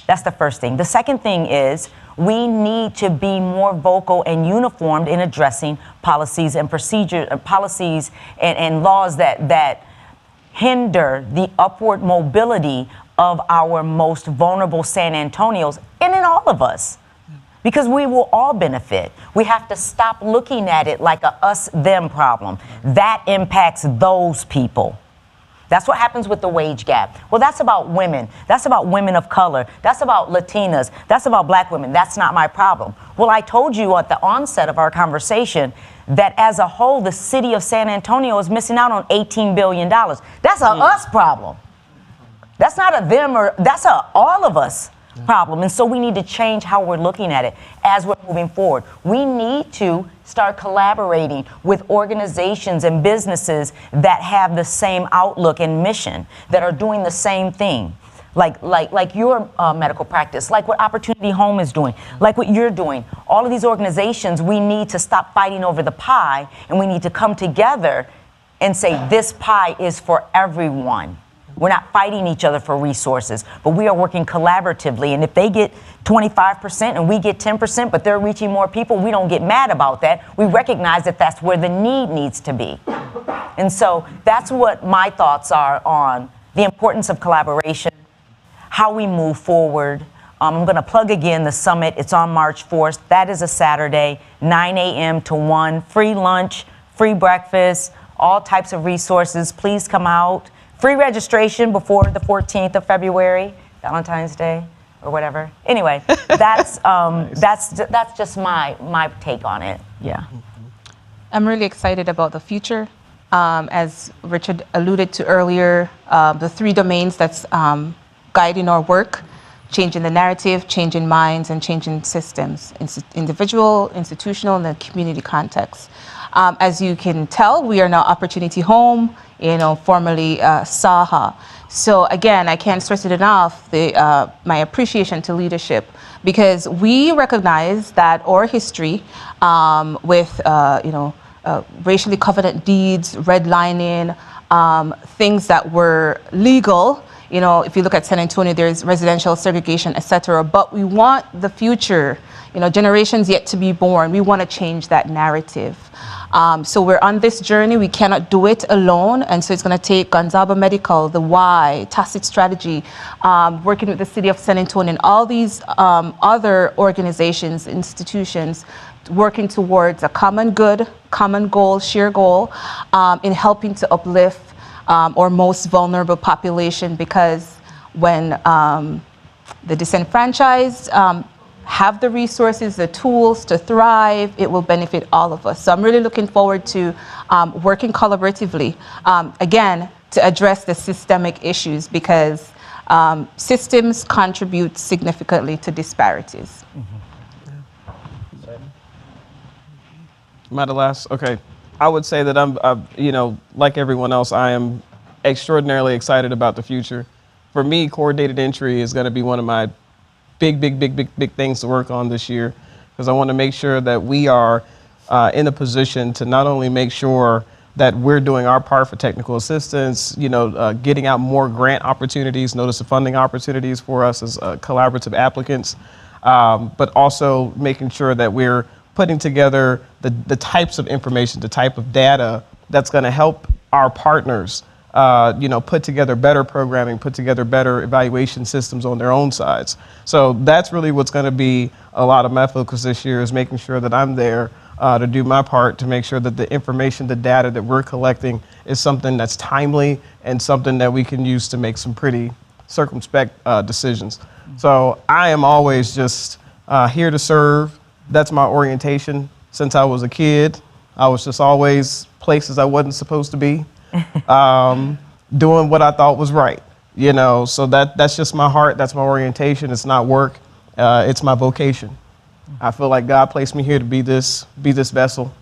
D: That's the first thing. The second thing is we need to be more vocal and uniformed in addressing policies and policies and laws that hinder the upward mobility of our most vulnerable San Antonios and in all of us, because we will all benefit. We have to stop looking at it like a us-them problem. That impacts those people. That's what happens with the wage gap. Well, that's about women. That's about women of color. That's about Latinas. That's about black women. That's not my problem. Well, I told you at the onset of our conversation that as a whole, the city of San Antonio is missing out on $18 billion. That's a us problem. That's not a them that's a all of us problem. And so we need to change how we're looking at it as we're moving forward. We need to start collaborating with organizations and businesses that have the same outlook and mission, that are doing the same thing. Like your medical practice, like what Opportunity Home is doing, like what you're doing. All of these organizations, we need to stop fighting over the pie, and we need to come together and say this pie is for everyone. We're not fighting each other for resources, but we are working collaboratively. And if they get 25% and we get 10%, but they're reaching more people, we don't get mad about that. We recognize that that's where the need needs to be. And so that's what my thoughts are on the importance of collaboration, how we move forward. I'm going to plug again the summit. It's on March 4th. That is a Saturday, 9 a.m. to 1. Free lunch, free breakfast, all types of resources. Please come out. Free registration before the 14th of February, Valentine's Day. or whatever. Anyway, that's just my take on it. Yeah.
G: I'm really excited about the future. As Richard alluded to earlier, the 3 domains that's guiding our work: changing the narrative, changing minds, and changing systems, individual, institutional, and the community context. As you can tell, we are now Opportunity Home, formerly SAHA. So again, I can't stress it enough, my appreciation to leadership, because we recognize that our history with, racially covenant deeds, redlining, things that were legal. If you look at San Antonio, there's residential segregation, etc. But we want the future, generations yet to be born. We want to change that narrative. So we're on this journey. We cannot do it alone. And so it's going to take Gonzaga Medical, the Y, Tacit Strategy, working with the city of San Antonio, and all these other organizations, institutions, working towards a common good, common goal, shared goal, in helping to uplift our most vulnerable population, because when the disenfranchised have the resources, the tools to thrive, it will benefit all of us. So I'm really looking forward to working collaboratively, again, to address the systemic issues, because systems contribute significantly to disparities.
F: Am I the last? Okay. I would say that I'm like everyone else, I am extraordinarily excited about the future. For me, coordinated entry is going to be one of my big things to work on this year, because I want to make sure that we are in a position to not only make sure that we're doing our part for technical assistance, getting out more grant opportunities, notice of funding opportunities for us as collaborative applicants, but also making sure that we're putting together the types of information, the type of data that's going to help our partners, put together better programming, put together better evaluation systems on their own sides. So that's really what's going to be a lot of my focus this year, is making sure that I'm there to do my part to make sure that the information, the data that we're collecting is something that's timely and something that we can use to make some pretty circumspect decisions. So I am always just here to serve. That's my orientation since I was a kid. I was just always places I wasn't supposed to be, doing what I thought was right, so that's just my heart. That's my orientation. It's not work. It's my vocation. I feel like God placed me here to be this vessel.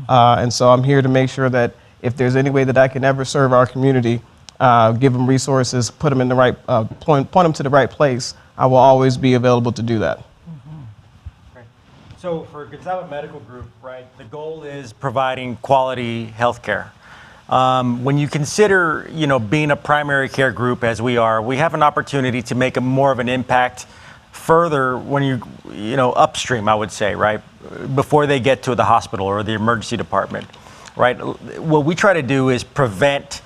F: And so I'm here to make sure that if there's any way that I can ever serve our community, give them resources, put them in the right, point them to the right place, I will always be available to do that.
E: So for Gonzaga Medical Group, right, the goal is providing quality health care. When you consider, being a primary care group as we are, we have an opportunity to make more of an impact further when upstream, I would say, right, before they get to the hospital or the emergency department, right? What we try to do is prevent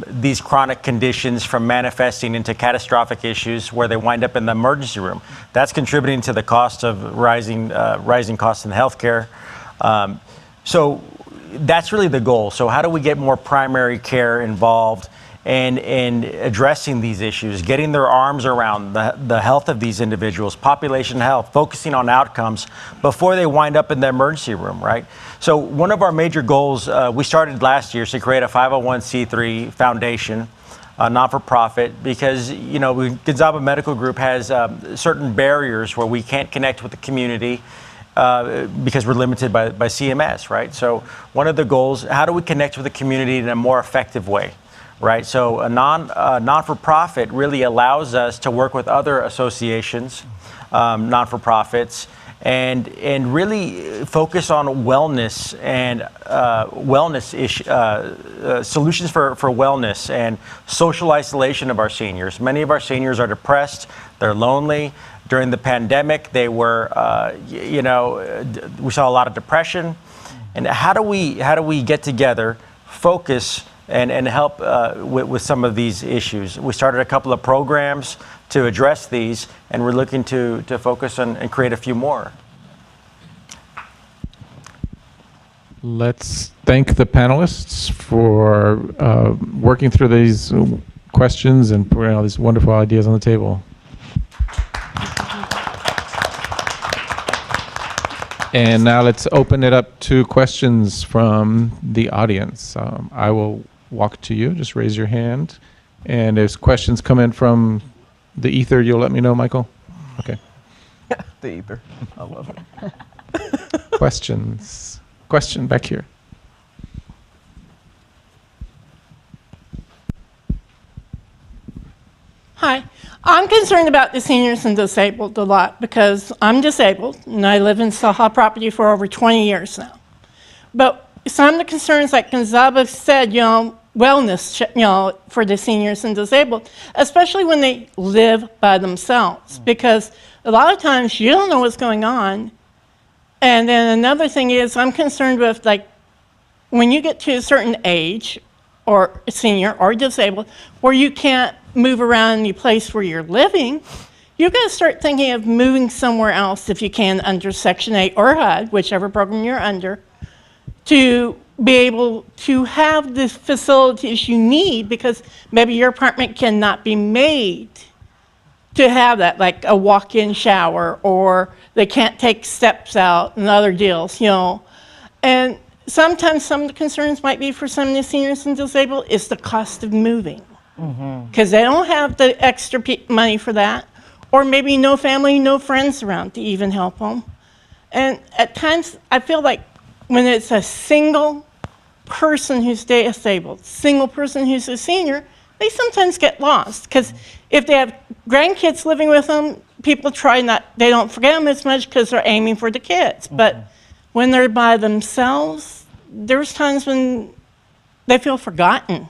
E: these chronic conditions from manifesting into catastrophic issues where they wind up in the emergency room. That's contributing to the cost of rising costs in healthcare. So that's really the goal. So how do we get more primary care involved and addressing these issues, getting their arms around the health of these individuals, population health, focusing on outcomes before they wind up in the emergency room, right? So one of our major goals, we started last year, is to create a 501c3 foundation, a not-for-profit, because, Gonzaga Medical Group has certain barriers where we can't connect with the community because we're limited by CMS, right? So one of the goals, how do we connect with the community in a more effective way? Right, so a non-for-profit really allows us to work with other associations, non-for-profits, and really focus on wellness and solutions for wellness and social isolation of our seniors. Many of our seniors are depressed, they're lonely. During the pandemic, they were, we saw a lot of depression. And how do we get together, focus, and help with some of these issues? We started a couple of programs to address these, and we're looking to focus on and create a few more.
A: Let's thank the panelists for working through these questions and putting all these wonderful ideas on the table. And now let's open it up to questions from the audience. I will walk to you. Just raise your hand. And if questions come in from the ether, you'll let me know, Michael? Okay.
F: The ether. I love it.
A: Questions? Question back here.
H: Hi. I'm concerned about the seniors and disabled a lot because I'm disabled and I live in Saha property for over 20 years now. But some of the concerns, like Gonzaba said, wellness, for the seniors and disabled, especially when they live by themselves, because a lot of times you don't know what's going on. And then another thing is I'm concerned with, like, when you get to a certain age, or a senior or disabled, where you can't move around any place where you're living, you're going to start thinking of moving somewhere else if you can under Section 8 or HUD, whichever program you're under, to be able to have the facilities you need, because maybe your apartment cannot be made to have that, like a walk-in shower, or they can't take steps out and other deals, And sometimes some of the concerns might be for some of the seniors and disabled is the cost of moving, because they don't have the extra money for that, or maybe no family, no friends around to even help them. And at times, I feel like when it's a single person who's disabled, single person who's a senior, they sometimes get lost, because if they have grandkids living with them, people they don't forget them as much because they're aiming for the kids. But when they're by themselves, there's times when they feel forgotten.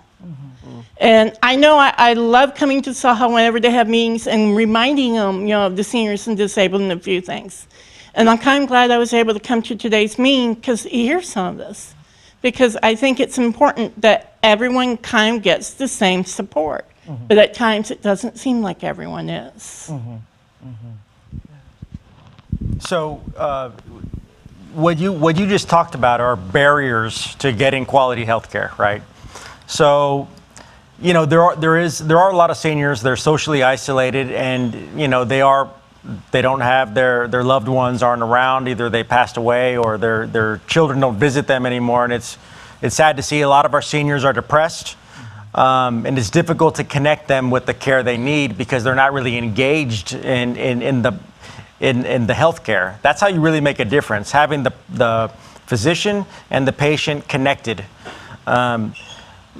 H: And I know I love coming to Saha whenever they have meetings and reminding them, of the seniors and disabled and a few things. And I'm kind of glad I was able to come to today's meeting because you hear some of this. Because I think it's important that everyone kind of gets the same support. But at times it doesn't seem like everyone is.
E: So what you just talked about are barriers to getting quality health care, right? So, there are a lot of seniors, they're socially isolated, and they don't have their loved ones aren't around, either they passed away or their children don't visit them anymore, and it's sad to see. A lot of our seniors are depressed, and it's difficult to connect them with the care they need because they're not really engaged in the healthcare. That's how you really make a difference, having the physician and the patient connected.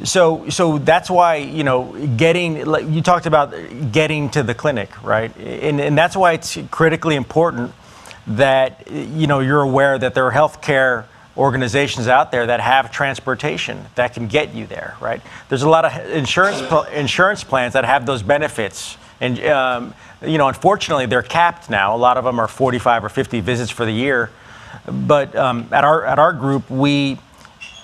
E: So that's why, you talked about getting to the clinic, right? And that's why it's critically important that, you're aware that there are healthcare organizations out there that have transportation that can get you there, right? There's a lot of insurance plans that have those benefits. And, unfortunately, they're capped now. A lot of them are 45 or 50 visits for the year. But at our group,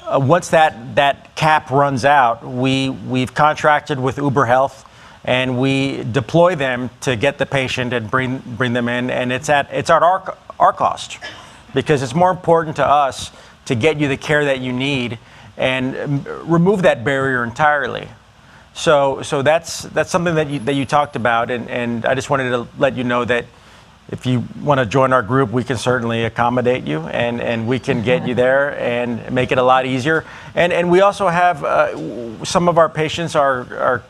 E: once that cap runs out, we've contracted with Uber Health, and we deploy them to get the patient and bring them in, and it's at our cost, because it's more important to us to get you the care that you need and remove that barrier entirely. So that's something that you talked about, and I just wanted to let you know that if you want to join our group, we can certainly accommodate you, and we can get you there and make it a lot easier. And we also have some of our patients are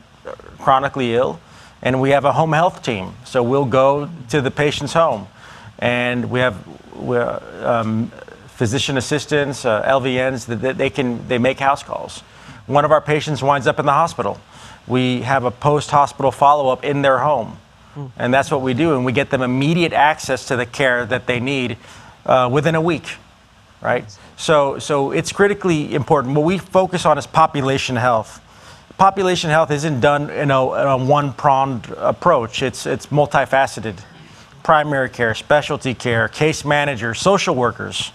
E: chronically ill, and we have a home health team. So we'll go to the patient's home, and we have physician assistants, LVNs, that they make house calls. One of our patients winds up in the hospital. We have a post-hospital follow-up in their home. And that's what we do, and we get them immediate access to the care that they need within a week, right? So it's critically important. What we focus on is population health. Population health isn't done in a one-pronged approach. It's multifaceted. Primary care, specialty care, case managers, social workers,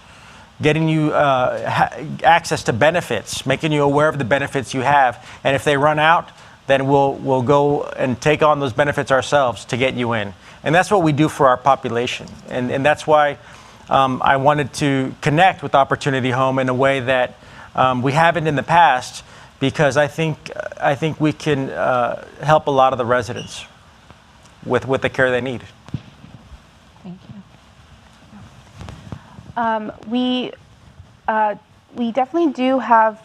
E: getting you access to benefits, making you aware of the benefits you have, and if they run out, then we'll go and take on those benefits ourselves to get you in. And that's what we do for our population. And that's why I wanted to connect with Opportunity Home in a way that we haven't in the past, because I think we can help a lot of the residents with the care they need.
G: Thank
C: We we definitely do have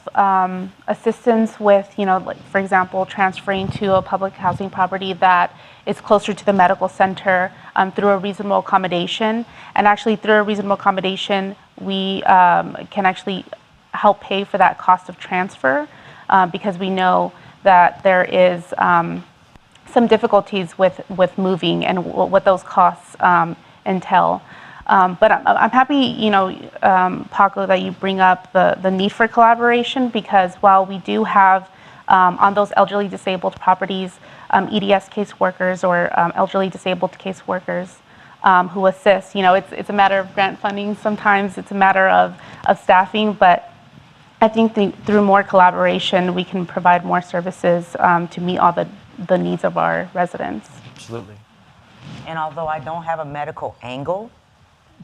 C: assistance with, like, for example, transferring to a public housing property that is closer to the medical center through a reasonable accommodation. And actually, through a reasonable accommodation, we can actually help pay for that cost of transfer because we know that there is some difficulties with moving and what those costs entail. But I'm happy, Paco, that you bring up the need for collaboration, because while we do have on those elderly disabled properties EDS caseworkers or elderly disabled caseworkers who assist, it's a matter of grant funding. Sometimes it's a matter of staffing, but I think through more collaboration, we can provide more services to meet all the needs of our residents.
E: Absolutely.
D: And although I don't have a medical angle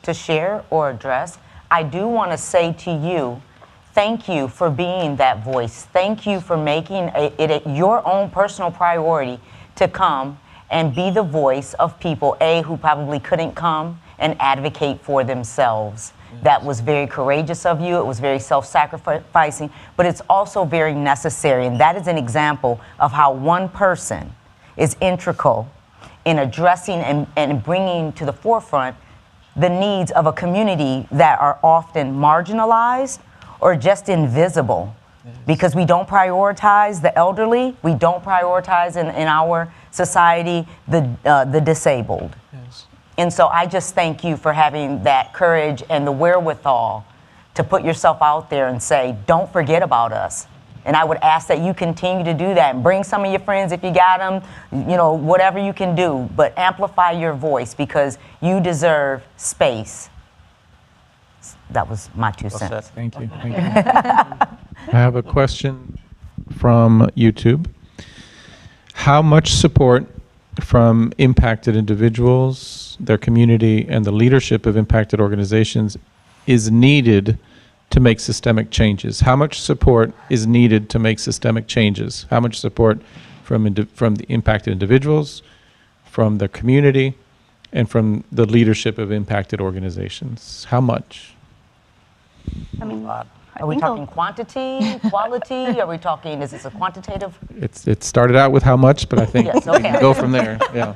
D: to share or address, I do want to say to you, thank you for being that voice. Thank you for making it your own personal priority to come and be the voice of people, who probably couldn't come and advocate for themselves. Yes. That was very courageous of you. It was very self-sacrificing, but it's also very necessary. And that is an example of how one person is integral in addressing and bringing to the forefront the needs of a community that are often marginalized or just invisible. Yes. Because we don't prioritize the elderly, we don't prioritize in our society the disabled. Yes. And so I just thank you for having that courage and the wherewithal to put yourself out there and say, don't forget about us. And I would ask that you continue to do that and bring some of your friends if you got them, whatever you can do, but amplify your voice because you deserve space. That was my 2 cents.
A: Thank you. Thank you. I have a question from YouTube. How much support from impacted individuals, their community, and the leadership of impacted organizations is needed to make systemic changes? How much support is needed to make systemic changes? How much support from the impacted individuals, from the community, and from the leadership of impacted organizations? How much?
C: I mean,
D: are we talking quantity, quality? Are we talking, is this a quantitative?
A: It started out with how much, but I think
D: yes,
A: we can go from there. Yeah.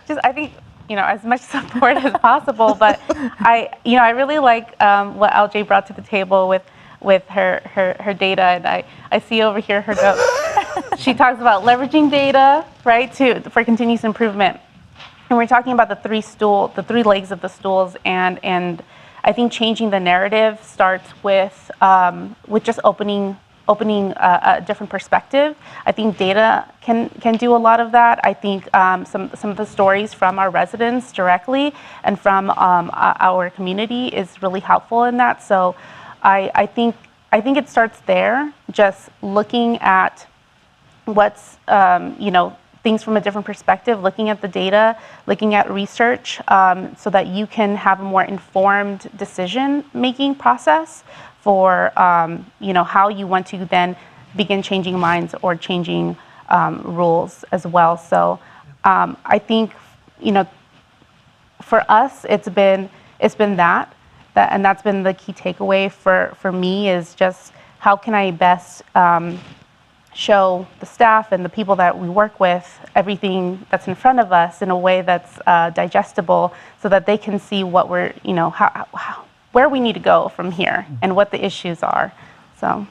C: I think, as much support as possible, but I really like what LJ brought to the table with her data, and I see over here her note. She talks about leveraging data, right, for continuous improvement. And we're talking about the three legs of the stools, and I think changing the narrative starts with just opening a different perspective. I think data can do a lot of that. I think some of the stories from our residents directly and from our community is really helpful in that. So I think it starts there, just looking at what's things from a different perspective, looking at the data, looking at research, so that you can have a more informed decision-making process for how you want to then begin changing minds or changing rules as well. So I think for us it's been that and that's been the key takeaway for me, is just how can I best show the staff and the people that we work with everything that's in front of us in a way that's digestible, so that they can see what we're where we need to go from here and what the issues are. So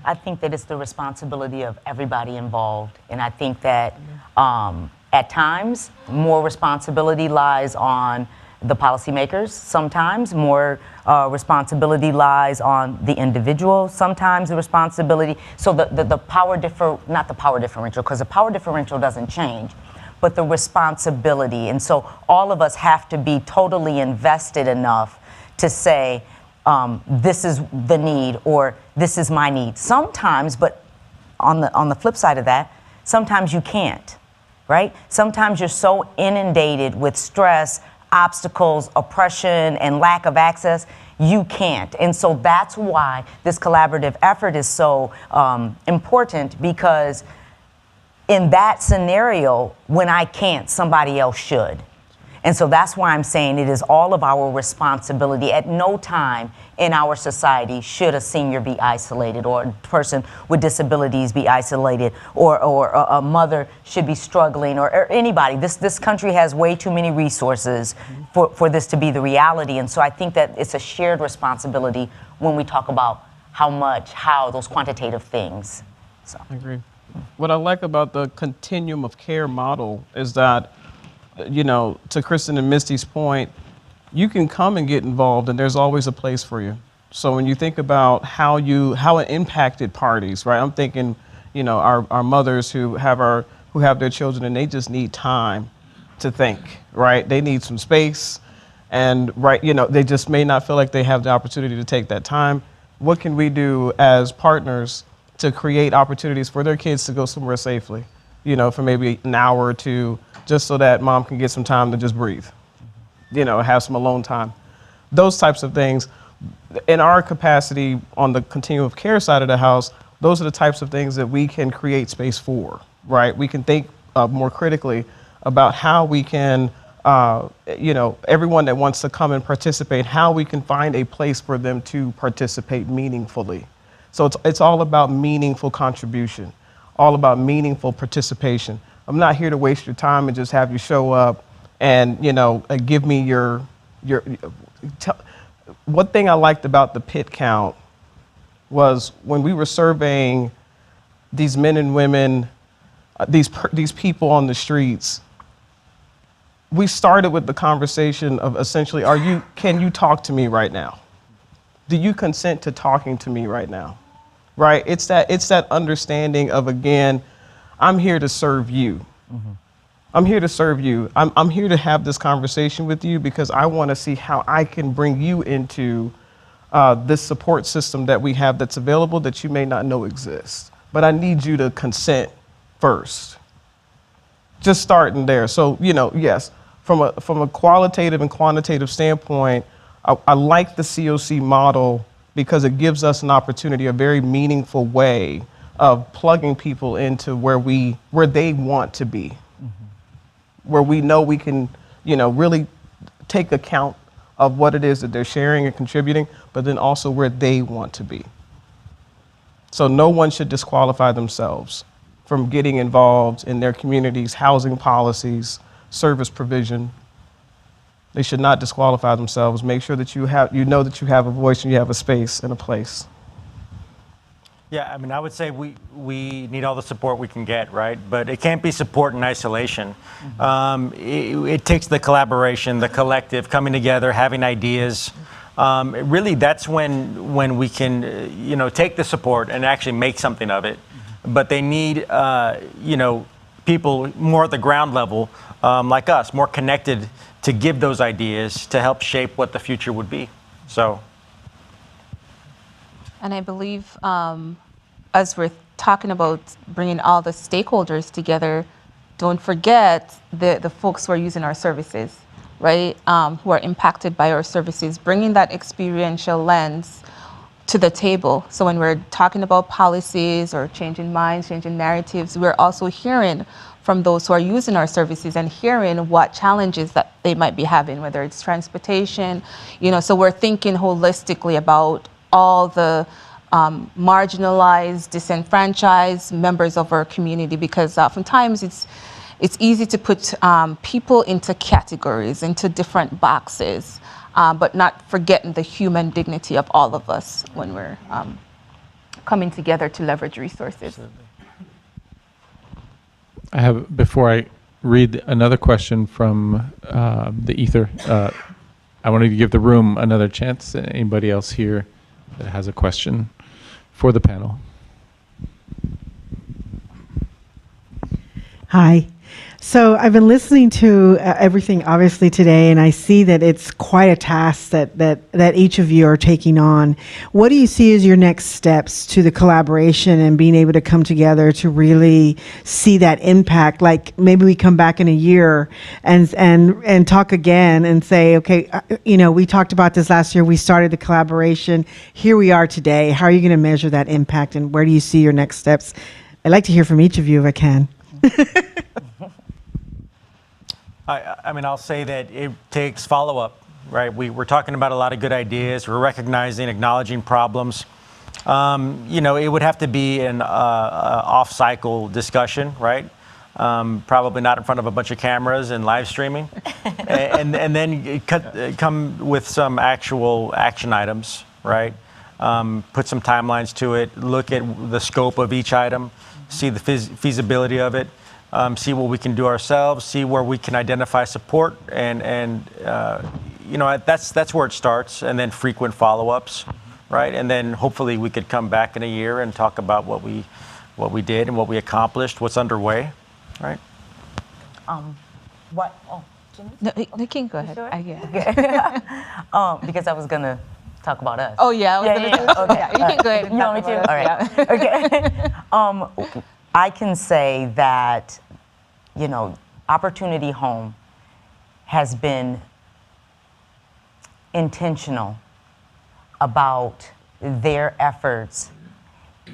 D: I think that it's the responsibility of everybody involved. And I think that at times, more responsibility lies on the policymakers. Sometimes more responsibility lies on the individual. Sometimes the responsibility, so the power not the power differential, because the power differential doesn't change, but the responsibility. And so all of us have to be totally invested enough to say, this is the need, or this is my need. Sometimes, but on the flip side of that, sometimes you can't, right? Sometimes you're so inundated with stress, obstacles, oppression, and lack of access, you can't. And so that's why this collaborative effort is so important, because in that scenario, when I can't, somebody else should. And so that's why I'm saying it is all of our responsibility. At no time in our society should a senior be isolated, or a person with disabilities be isolated, or a mother should be struggling, or anybody. This country has way too many resources for this to be the reality. And so I think that it's a shared responsibility when we talk about how much, how, those quantitative things. So.
F: I agree. What I like about the continuum of care model is that, you know, to Kristen and Misty's point, you can come and get involved, and there's always a place for you. So when you think about how it impacted parties, right? I'm thinking, you know, our mothers who have their children, and they just need time to think, right? They need some space, and right, you know, they just may not feel like they have the opportunity to take that time. What can we do as partners to create opportunities for their kids to go somewhere safely, you know, for maybe an hour or two, just so that mom can get some time to just breathe, you know, have some alone time. Those types of things. In our capacity on the continuum of care side of the house, those are the types of things that we can create space for, right? We can think more critically about how we can, you know, everyone that wants to come and participate, how we can find a place for them to participate meaningfully. So it's all about meaningful contribution, all about meaningful participation. I'm not here to waste your time and just have you show up and, you know, give me one thing I liked about the pit count was when we were surveying these men and women, these people on the streets, we started with the conversation of essentially, can you talk to me right now? Do you consent to talking to me right now? Right? It's that understanding of, again, I'm here to serve you. Mm-hmm. I'm here to serve you. I'm here to have this conversation with you because I want to see how I can bring you into this support system that we have that's available that you may not know exists. But I need you to consent first. Just starting there. So, you know, yes, from a qualitative and quantitative standpoint, I like the COC model because it gives us an opportunity, a very meaningful way of plugging people into where they want to be, where we know we can, you know, really take account of what it is that they're sharing and contributing, but then also where they want to be. So no one should disqualify themselves from getting involved in their communities' housing policies, service provision. They should not disqualify themselves. Make sure that you know that you have a voice and you have a space and a place.
E: Yeah, I mean, I would say we need all the support we can get, right? But it can't be support in isolation. Mm-hmm. It takes the collaboration, the collective, coming together, having ideas. Really, that's when we can, you know, take the support and actually make something of it. Mm-hmm. But they need, you know, people more at the ground level, like us, more connected to give those ideas to help shape what the future would be. So.
G: And I believe as we're talking about bringing all the stakeholders together, don't forget the folks who are using our services, right? Who are impacted by our services, bringing that experiential lens to the table. So when we're talking about policies or changing minds, changing narratives, we're also hearing from those who are using our services and hearing what challenges that they might be having, whether it's transportation, you know, so we're thinking holistically about all the marginalized, disenfranchised members of our community, because oftentimes it's easy to put people into categories, into different boxes, but not forgetting the human dignity of all of us when we're coming together to leverage resources.
A: I have, before I read another question from the ether, I wanted to give the room another chance. Anybody else here that has a question for the panel?
I: Hi. So I've been listening to everything obviously today, and I see that it's quite a task that each of you are taking on. What do you see as your next steps to the collaboration and being able to come together to really see that impact? Like maybe we come back in a year and talk again and say, okay, you know, we talked about this last year. We started the collaboration. Here we are today. How are you going to measure that impact, and where do you see your next steps? I'd like to hear from each of you if I can.
E: I mean, I'll say that it takes follow-up, right? We're talking about a lot of good ideas. We're recognizing, acknowledging problems. It would have to be an off-cycle discussion, right? Probably not in front of a bunch of cameras and live streaming. and then come with some actual action items, right? Put some timelines to it, look at the scope of each item, see the feasibility of it, see what we can do ourselves, see where we can identify support, and that's where it starts, and then frequent follow-ups, right? And then hopefully we could come back in a year and talk about what we did and what we accomplished, what's underway, right?
D: What? Oh, Jimmy?
G: No, they can go ahead.
D: Sure?
G: Yeah.
D: Because I was gonna talk about us.
G: Oh yeah, I was gonna say,
D: Okay.
G: yeah, you can go ahead and
D: You
G: talk
D: want me
G: about
D: to?
G: us,
D: All
G: yeah.
D: right. Okay. I can say that, Opportunity Home has been intentional about their efforts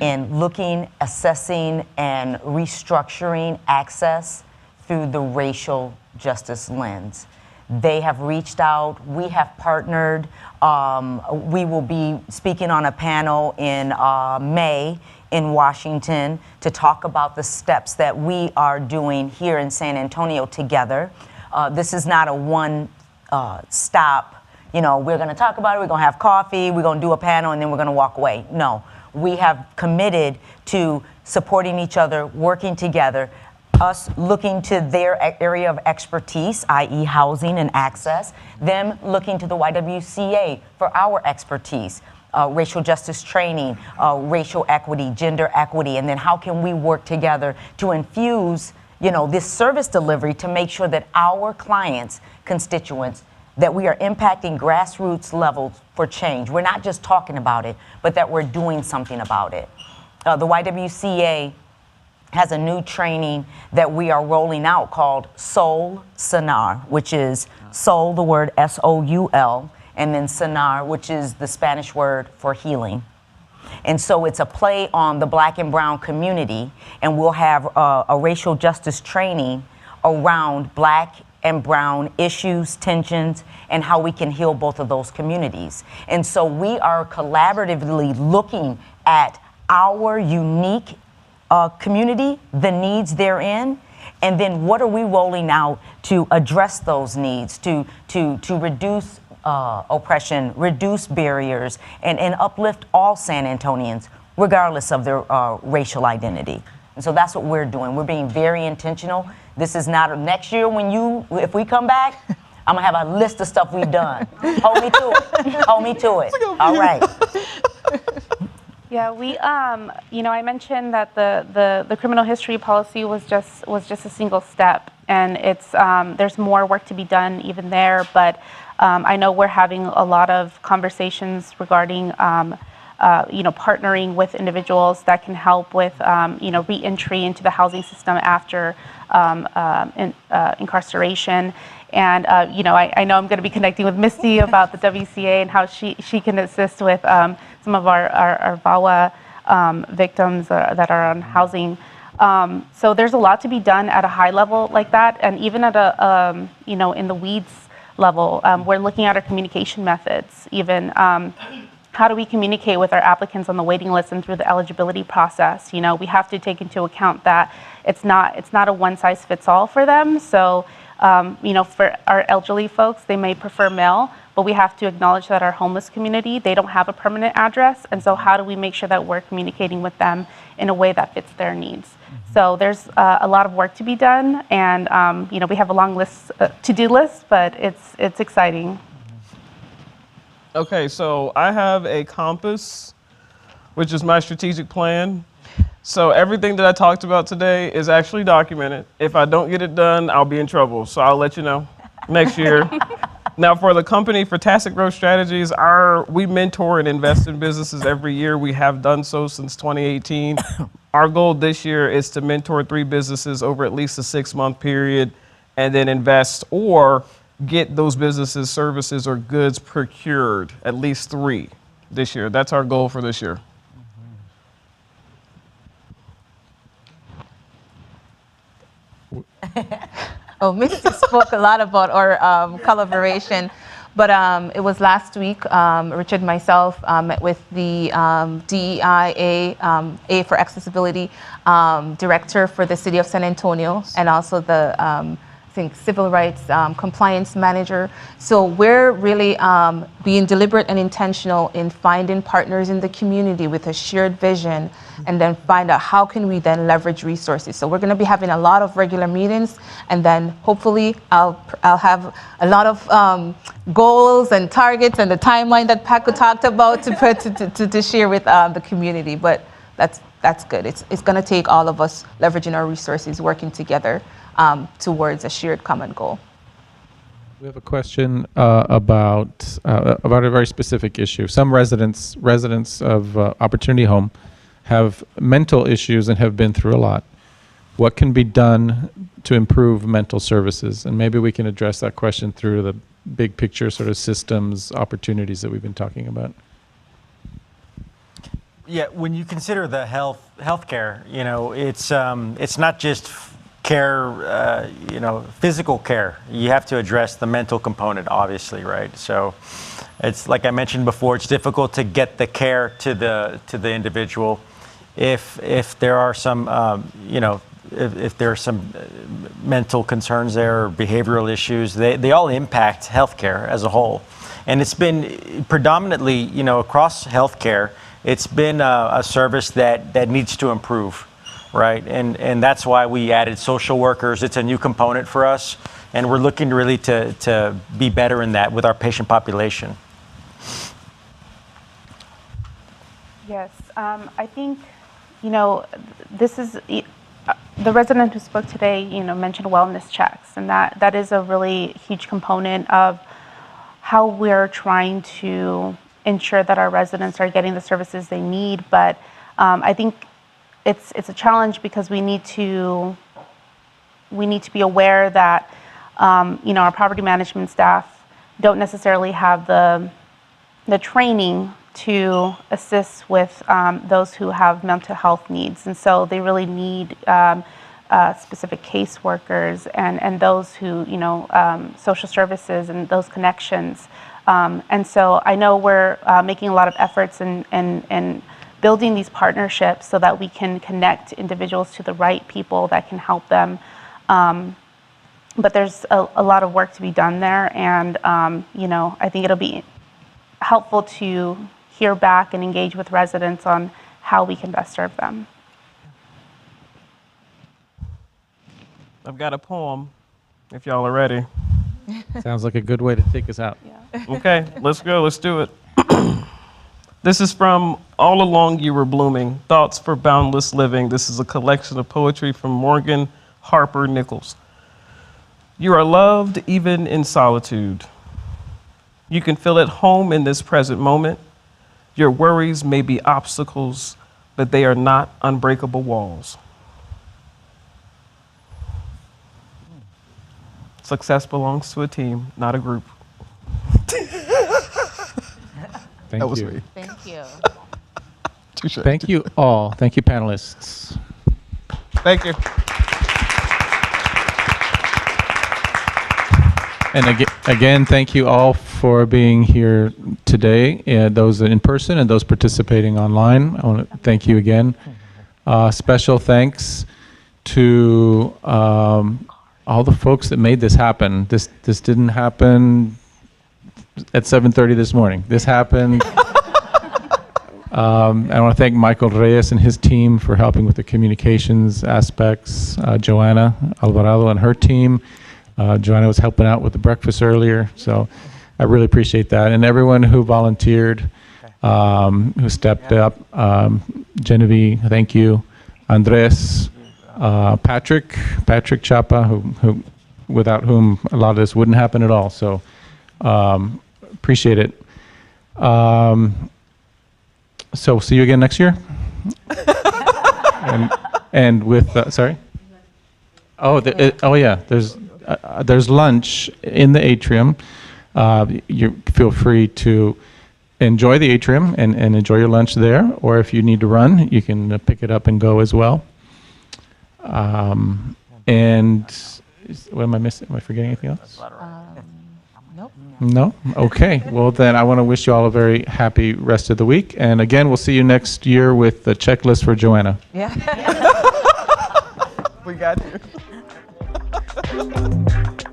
D: in looking, assessing, and restructuring access through the racial justice lens. They have reached out, we have partnered. We will be speaking on a panel in May in Washington to talk about the steps that we are doing here in San Antonio together. This is not a one stop, we're gonna talk about it, we're gonna have coffee, we're gonna do a panel, and then we're gonna walk away. No, we have committed to supporting each other, working together, us looking to their area of expertise, i.e. housing and access, them looking to the YWCA for our expertise, racial justice training, racial equity, gender equity, and then how can we work together to infuse, this service delivery to make sure that our clients, constituents, that we are impacting grassroots levels for change. We're not just talking about it, but that we're doing something about it. The YWCA has a new training that we are rolling out called Soul Sanar, which is soul, the word S-O-U-L, and then sanar, which is the Spanish word for healing. And so it's a play on the Black and Brown community, and we'll have a racial justice training around Black and Brown issues, tensions, and how we can heal both of those communities. And so we are collaboratively looking at our unique community, the needs therein, and then what are we rolling out to address those needs, to reduce oppression, reduce barriers, and uplift all San Antonians, regardless of their racial identity. And so that's what we're doing. We're being very intentional. This is not next year if we come back, I'm gonna have a list of stuff we've done. Hold me to it. Hold me to it. All right.
C: Yeah, we, I mentioned that the criminal history policy was just a single step, and there's more work to be done even there. But I know we're having a lot of conversations regarding, partnering with individuals that can help with, re-entry into the housing system after incarceration. And I know I'm going to be connecting with Misty about the WCA and how she can assist with some of our VAWA victims that are on housing. So there's a lot to be done at a high level like that, and even at a in the weeds level. We're looking at our communication methods, even. How do we communicate with our applicants on the waiting list and through the eligibility process? We have to take into account that it's not a one-size-fits-all for them. So, for our elderly folks, they may prefer mail, but we have to acknowledge that our homeless community, they don't have a permanent address. And so how do we make sure that we're communicating with them in a way that fits their needs? Mm-hmm. So there's a lot of work to be done. And, we have a long list, to-do list, but it's exciting.
F: Okay, so I have a compass, which is my strategic plan. So everything that I talked about today is actually documented. If I don't get it done, I'll be in trouble. So I'll let you know next year. Now for the company, for Tacit Growth Strategies, we mentor and invest in businesses every year. We have done so since 2018. Our goal this year is to mentor 3 businesses over at least a 6-month period and then invest or get those businesses, services, or goods procured, at least 3 this year. That's our goal for this year.
G: Oh, Misty spoke a lot about our collaboration, but it was last week. Richard and myself met with the DEIA, A for Accessibility Director for the City of San Antonio, and also the I think Civil Rights Compliance Manager. So we're really being deliberate and intentional in finding partners in the community with a shared vision, and then find out how can we then leverage resources. So we're going to be having a lot of regular meetings, and then hopefully I'll have a lot of goals and targets and the timeline that Paco talked about to share with the community. But that's good. It's going to take all of us leveraging our resources, working together towards a shared common goal.
A: We have a question about a very specific issue. Some residents of Opportunity Home have mental issues and have been through a lot. What can be done to improve mental services? And maybe we can address that question through the big picture sort of systems opportunities that we've been talking about.
E: Yeah, when you consider the healthcare, it's not just care, physical care. You have to address the mental component, obviously, right? So it's like I mentioned before, it's difficult to get the care to the individual if there are some, if there are some mental concerns there or behavioral issues. They all impact healthcare as a whole. And it's been predominantly, across healthcare, it's been a service that needs to improve. Right, and that's why we added social workers. It's a new component for us, and we're looking really to be better in that with our patient population.
C: Yes, I think, this is, the resident who spoke today, mentioned wellness checks, and that is a really huge component of how we're trying to ensure that our residents are getting the services they need. But I think it's a challenge because we need to be aware that our property management staff don't necessarily have the training to assist with those who have mental health needs, and so they really need specific caseworkers and those who social services and those connections. And so I know we're making a lot of efforts in building these partnerships so that we can connect individuals to the right people that can help them. But there's a lot of work to be done there, and I think it'll be helpful to hear back and engage with residents on how we can best serve them.
F: I've got a poem, if y'all are ready.
A: Sounds like a good way to take us out.
C: Yeah.
F: Okay, let's go, let's do it. This is from All Along You Were Blooming, Thoughts for Boundless Living. This is a collection of poetry from Morgan Harper Nichols. You are loved even in solitude. You can feel at home in this present moment. Your worries may be obstacles, but they are not unbreakable walls. Success belongs to a team, not a group.
A: Thank
F: That was
A: you.
F: me.
G: Thank you.
F: Touche.
A: Thank you all. Thank you, panelists.
F: Thank you.
A: And again, thank you all for being here today, those in person and those participating online. I want to thank you again. Special thanks to all the folks that made this happen. This didn't happen at 7:30 this morning. This happened. I want to thank Michael Reyes and his team for helping with the communications aspects. Joanna Alvarado and her team. Joanna was helping out with the breakfast earlier, so I really appreciate that. And everyone who volunteered, who stepped up. Genevieve, thank you. Andres, Patrick Chapa, who without whom a lot of this wouldn't happen at all. So appreciate it. So see you again next year. and with sorry. Oh yeah. There's lunch in the atrium. You feel free to enjoy the atrium and enjoy your lunch there, or if you need to run, you can pick it up and go as well. And What am I missing? Am I forgetting anything else?
G: Nope.
A: No? Okay. Well, then I want to wish you all a very happy rest of the week. And again, we'll see you next year with the checklist for Joanna.
G: Yeah.
F: We got you.